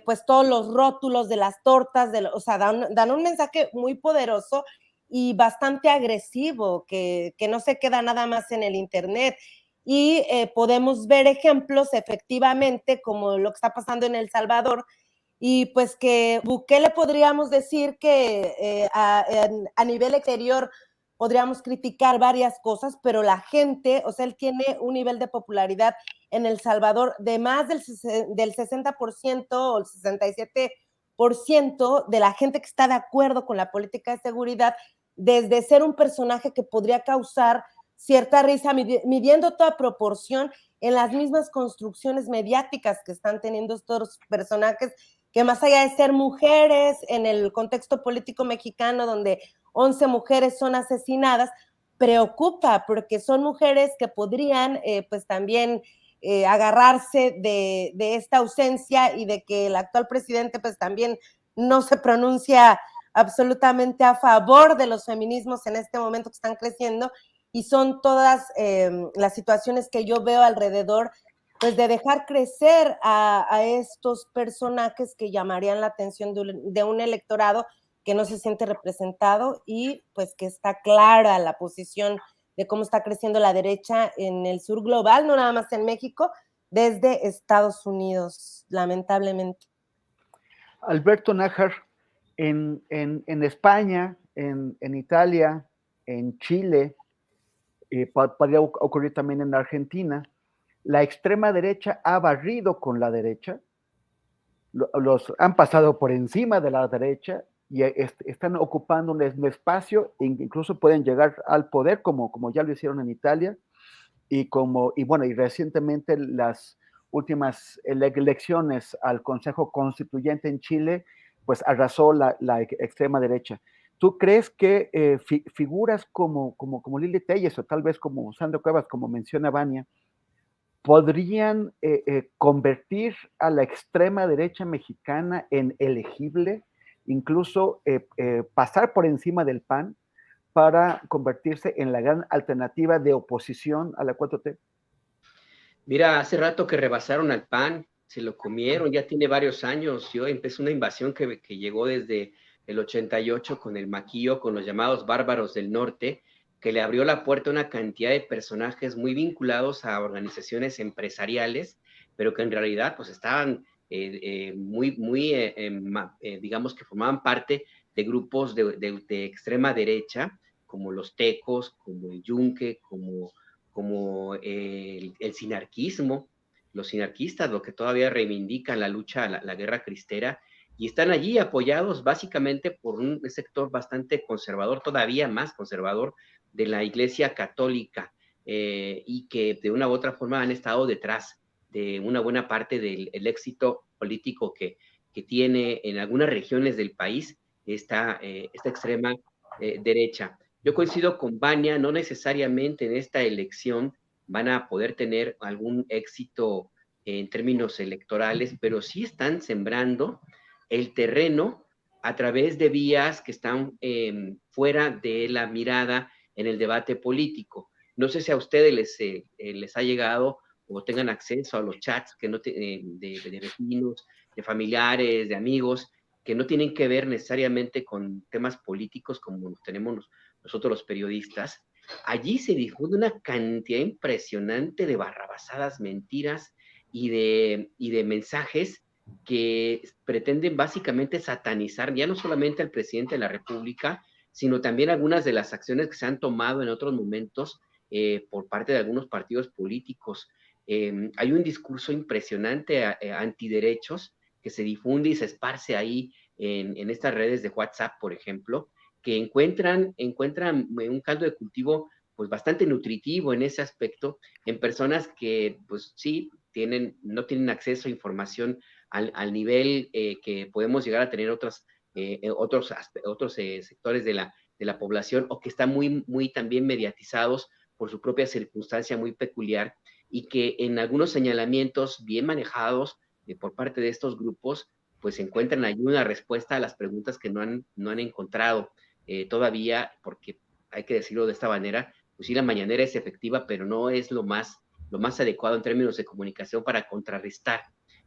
pues todos los rótulos de las tortas, o sea, dan un mensaje muy poderoso y bastante agresivo, que no se queda nada más en el internet. Y podemos ver ejemplos efectivamente como lo que está pasando en El Salvador, y pues que Bukele podríamos decir que a nivel exterior podríamos criticar varias cosas, pero la gente, o sea, él tiene un nivel de popularidad en El Salvador de más del 60% o el 67% de la gente que está de acuerdo con la política de seguridad, desde ser un personaje que podría causar cierta risa, midiendo toda proporción en las mismas construcciones mediáticas que están teniendo estos personajes, que más allá de ser mujeres en el contexto político mexicano, donde 11 mujeres son asesinadas, preocupa porque son mujeres que podrían pues también agarrarse de esta ausencia, y de que el actual presidente pues también no se pronuncia absolutamente a favor de los feminismos en este momento que están creciendo, y son todas las situaciones que yo veo alrededor, pues de dejar crecer a estos personajes que llamarían la atención de un electorado que no se siente representado, y pues que está clara la posición de cómo está creciendo la derecha en el sur global, no nada más en México, desde Estados Unidos, lamentablemente. Alberto Nájar, en España, en Italia, en Chile, podría ocurrir también en Argentina, la extrema derecha ha barrido con la derecha, los han pasado por encima de la derecha y están ocupando un espacio e incluso pueden llegar al poder, como ya lo hicieron en Italia, y bueno, y recientemente las últimas elecciones al Consejo Constituyente en Chile, pues arrasó la extrema derecha. ¿Tú crees que figuras como Lili Téllez o tal vez como Sandra Cuevas, como menciona Vania, podrían convertir a la extrema derecha mexicana en elegible, incluso pasar por encima del PAN para convertirse en la gran alternativa de oposición a la 4T? Mira, hace rato que rebasaron al PAN, Se lo comieron, ya tiene varios años. Yo empecé una invasión que llegó desde el 88 con el Maquillo, con los llamados bárbaros del norte, que le abrió la puerta a una cantidad de personajes muy vinculados a organizaciones empresariales, pero que en realidad pues estaban digamos que formaban parte de grupos de extrema derecha, como los tecos, como el yunque, como el sinarquismo, los sinarquistas, lo que todavía reivindican la lucha, la guerra cristera, y están allí apoyados básicamente por un sector bastante conservador, todavía más conservador, de la Iglesia Católica, y que de una u otra forma han estado detrás de una buena parte del éxito político que tiene en algunas regiones del país esta extrema derecha. Yo coincido con Vania, no necesariamente en esta elección van a poder tener algún éxito en términos electorales, pero sí están sembrando el terreno a través de vías que están fuera de la mirada en el debate político. No sé si a ustedes les ha llegado o tengan acceso a los chats que no de vecinos, de familiares, de amigos, que no tienen que ver necesariamente con temas políticos como los tenemos nosotros los periodistas. Allí se difunde una cantidad impresionante de barrabasadas, mentiras y de mensajes que pretenden básicamente satanizar ya no solamente al presidente de la República, sino también algunas de las acciones que se han tomado en otros momentos por parte de algunos partidos políticos. Hay un discurso impresionante antiderechos que se difunde y se esparce ahí en estas redes de WhatsApp, por ejemplo, que encuentran un caldo de cultivo pues bastante nutritivo en ese aspecto, en personas que pues sí no tienen acceso a información al nivel que podemos llegar a tener otros sectores de la población, o que están muy también mediatizados por su propia circunstancia muy peculiar, y que en algunos señalamientos bien manejados por parte de estos grupos, pues encuentran ahí una respuesta a las preguntas que no han encontrado todavía, porque hay que decirlo de esta manera, pues sí, la mañanera es efectiva, pero no es lo más adecuado en términos de comunicación para contrarrestar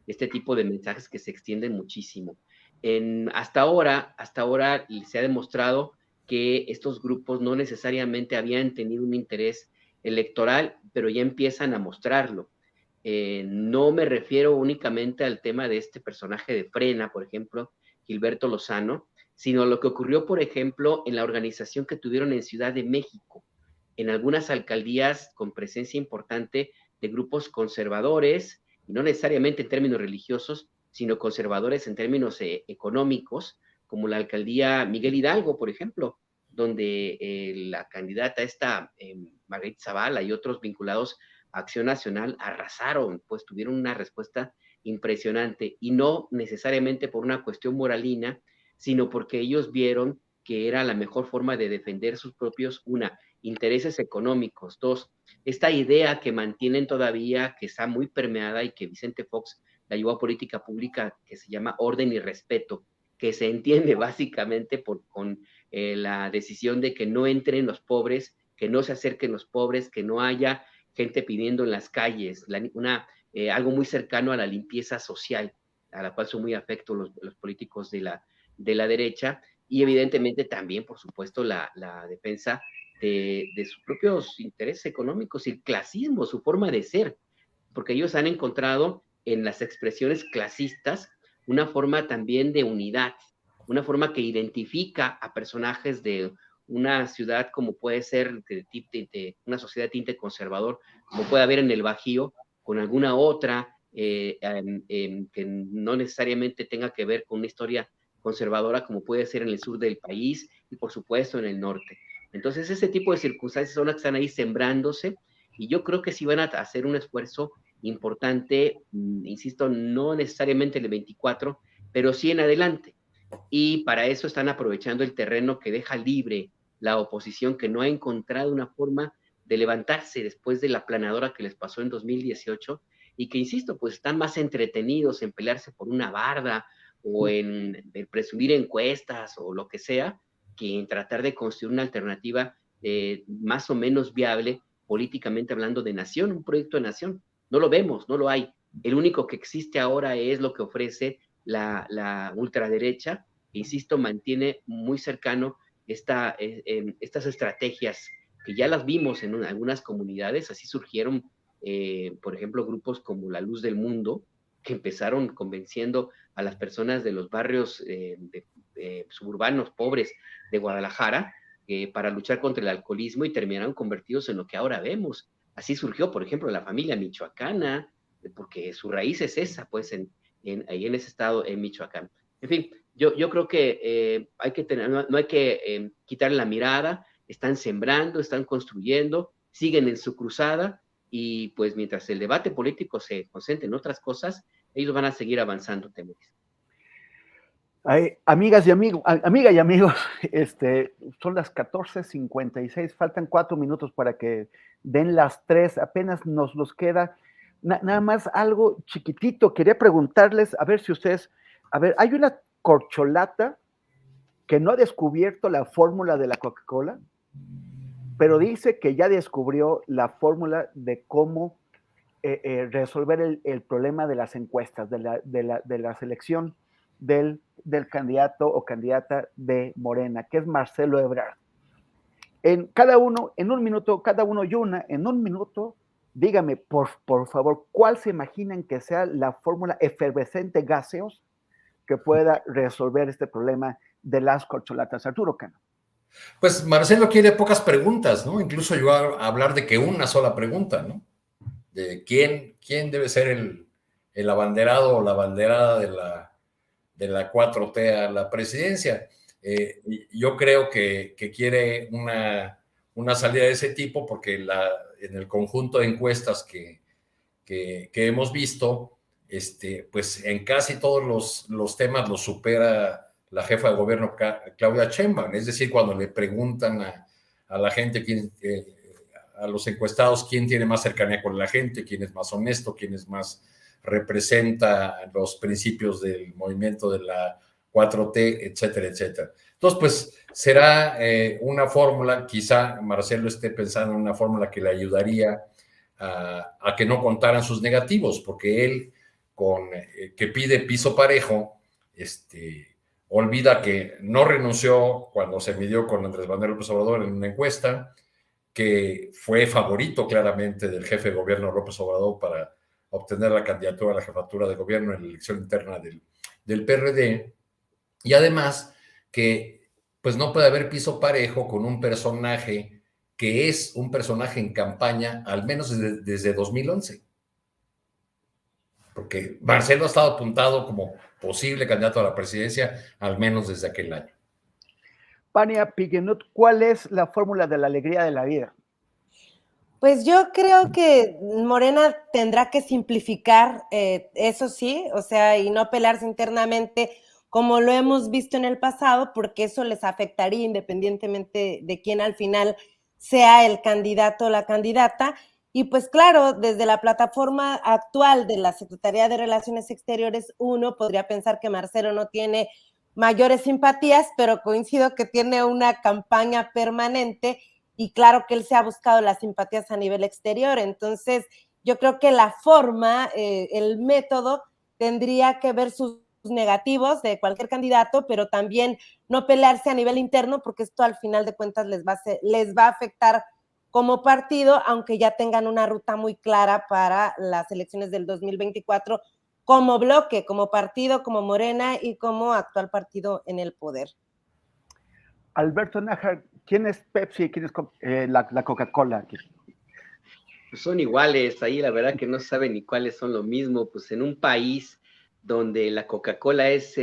este tipo de mensajes que se extienden muchísimo. Hasta ahora se ha demostrado que estos grupos no necesariamente habían tenido un interés electoral, pero ya empiezan a mostrarlo. No me refiero únicamente al tema de este personaje de Frena, por ejemplo, Gilberto Lozano, sino lo que ocurrió, por ejemplo, en la organización que tuvieron en Ciudad de México, en algunas alcaldías con presencia importante de grupos conservadores, y no necesariamente en términos religiosos, sino conservadores en términos económicos, como la alcaldía Miguel Hidalgo, por ejemplo, donde la candidata esta, Margarita Zavala, y otros vinculados a Acción Nacional arrasaron, pues tuvieron una respuesta impresionante, y no necesariamente por una cuestión moralina, sino porque ellos vieron que era la mejor forma de defender sus propios, intereses económicos. Dos, esta idea que mantienen todavía, que está muy permeada y que Vicente Fox la llevó a política pública, que se llama orden y respeto, que se entiende básicamente con la decisión de que no entren los pobres, que no se acerquen los pobres, que no haya gente pidiendo en las calles, algo muy cercano a la limpieza social, a la cual son muy afectos los políticos de la derecha, y evidentemente también, por supuesto, la defensa de sus propios intereses económicos y el clasismo, su forma de ser, porque ellos han encontrado en las expresiones clasistas una forma también de unidad, una forma que identifica a personajes de una ciudad como puede ser de una sociedad de tinte conservador, como puede haber en el Bajío, con alguna otra que no necesariamente tenga que ver con una historia conservadora, como puede ser en el sur del país y por supuesto en el norte. Entonces ese tipo de circunstancias son las que están ahí sembrándose, y yo creo que sí van a hacer un esfuerzo importante, insisto, no necesariamente en el 24, pero sí en adelante. Y para eso están aprovechando el terreno que deja libre la oposición, que no ha encontrado una forma de levantarse después de la aplanadora que les pasó en 2018, y que, insisto, pues están más entretenidos en pelearse por una barda o en presumir encuestas o lo que sea, que en tratar de construir una alternativa más o menos viable, políticamente hablando, de nación, un proyecto de nación. No lo vemos, no lo hay. El único que existe ahora es lo que ofrece la ultraderecha, que, insisto, mantiene muy cercano estas estrategias que ya las vimos en algunas comunidades. Así surgieron, por ejemplo, grupos como La Luz del Mundo, que empezaron convenciendo a las personas de los barrios suburbanos pobres de Guadalajara para luchar contra el alcoholismo, y terminaron convertidos en lo que ahora vemos. Así surgió, por ejemplo, la familia michoacana, porque su raíz es esa, pues, ahí en ese estado, en Michoacán. En fin, yo creo que no hay que quitarle la mirada. Están sembrando, están construyendo, siguen en su cruzada, y pues mientras el debate político se concentre en otras cosas, ellos van a seguir avanzando, Temuris. Amigas y amigos, son las 14:56, faltan 4 minutos para que den las 3, apenas nos queda nada más algo chiquitito. Quería preguntarles, a ver si ustedes, hay una corcholata que no ha descubierto la fórmula de la Coca-Cola, pero dice que ya descubrió la fórmula de cómo resolver el problema de las encuestas, de la selección del candidato o candidata de Morena, que es Marcelo Ebrard. En un minuto, cada uno y una, en un minuto, dígame, por favor, ¿cuál se imaginan que sea la fórmula efervescente gaseos que pueda resolver este problema de las corcholatas? Arturo Cano. Pues Marcelo quiere pocas preguntas, ¿no? Incluso yo a hablar de que una sola pregunta, ¿no? De quién debe ser el abanderado o la abanderada de la 4T a la presidencia. Yo creo que quiere una salida de ese tipo, porque en el conjunto de encuestas que hemos visto, pues en casi todos los temas lo supera la jefa de gobierno Claudia Sheinbaum. Es decir, cuando le preguntan a la gente, a los encuestados, quién tiene más cercanía con la gente, quién es más honesto, quién es más representa los principios del movimiento de la 4T, etcétera, etcétera. Entonces, pues será una fórmula, quizá Marcelo esté pensando en una fórmula que le ayudaría a que no contaran sus negativos, porque él, que pide piso parejo, olvida que no renunció cuando se midió con Andrés Manuel López Obrador en una encuesta, que fue favorito claramente del jefe de gobierno López Obrador para obtener la candidatura a la jefatura de gobierno en la elección interna del PRD, y además que pues no puede haber piso parejo con un personaje que es un personaje en campaña, al menos desde 2011. Porque Marcelo ha estado apuntado como posible candidato a la presidencia, al menos desde aquel año. Vania Piguenot, ¿cuál es la fórmula de la alegría de la vida? Pues yo creo que Morena tendrá que simplificar, eso sí, o sea, y no pelearse internamente como lo hemos visto en el pasado, porque eso les afectaría independientemente de quién al final sea el candidato o la candidata. Y pues claro, desde la plataforma actual de la Secretaría de Relaciones Exteriores, uno podría pensar que Marcelo no tiene mayores simpatías, pero coincido que tiene una campaña permanente, y claro que él se ha buscado las simpatías a nivel exterior. Entonces, yo creo que la forma, el método, tendría que ver sus negativos de cualquier candidato, pero también no pelearse a nivel interno, porque esto al final de cuentas les va a afectar como partido, aunque ya tengan una ruta muy clara para las elecciones del 2024 como bloque, como partido, como Morena y como actual partido en el poder. Alberto Nájar, ¿quién es Pepsi y quién es la Coca-Cola? Pues son iguales, ahí la verdad que no saben ni cuáles son lo mismo. Pues en un país donde la Coca-Cola es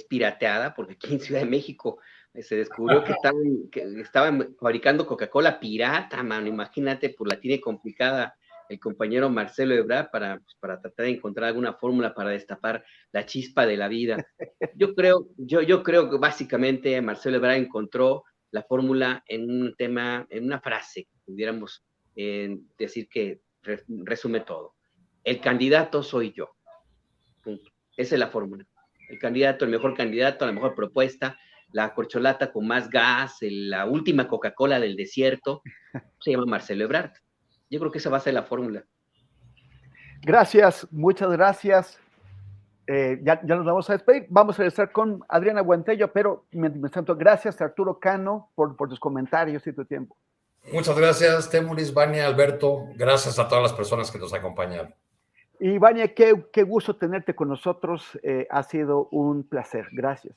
pirateada, porque aquí en Ciudad de México se descubrió que estaban fabricando Coca-Cola pirata, mano. Imagínate, pues la tiene complicada el compañero Marcelo Ebrard para tratar de encontrar alguna fórmula para destapar la chispa de la vida. Yo creo que básicamente Marcelo Ebrard encontró la fórmula en un tema, en una frase que pudiéramos decir que resume todo. El candidato soy yo. Punto. Esa es la fórmula. El candidato, el mejor candidato, la mejor propuesta, la corcholata con más gas, la última Coca-Cola del desierto, se llama Marcelo Ebrard. Yo creo que esa va a ser la fórmula. Gracias, muchas gracias. Ya nos vamos a despedir. Vamos a estar con Adriana Guantello, pero mientras tanto, gracias Arturo Cano por tus comentarios y tu tiempo. Muchas gracias, Temuris, Vania, Alberto. Gracias a todas las personas que nos acompañaron. Y Vania, qué gusto tenerte con nosotros. Ha sido un placer. Gracias.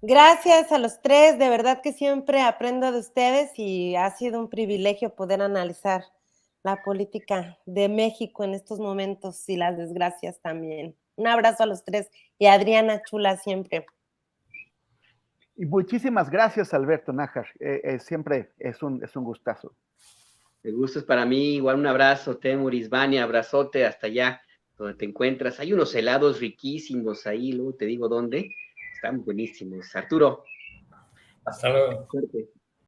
Gracias a los tres. De verdad que siempre aprendo de ustedes y ha sido un privilegio poder analizar la política de México en estos momentos y las desgracias también. Un abrazo a los tres y a Adriana Chula siempre. Y muchísimas gracias, Alberto Nájar. Siempre es un gustazo. El gusto es para mí. Igual un abrazo, Temuris, Vania, abrazote hasta allá donde te encuentras. Hay unos helados riquísimos ahí, luego te digo dónde. Están buenísimos. Arturo. Hasta luego. Suerte.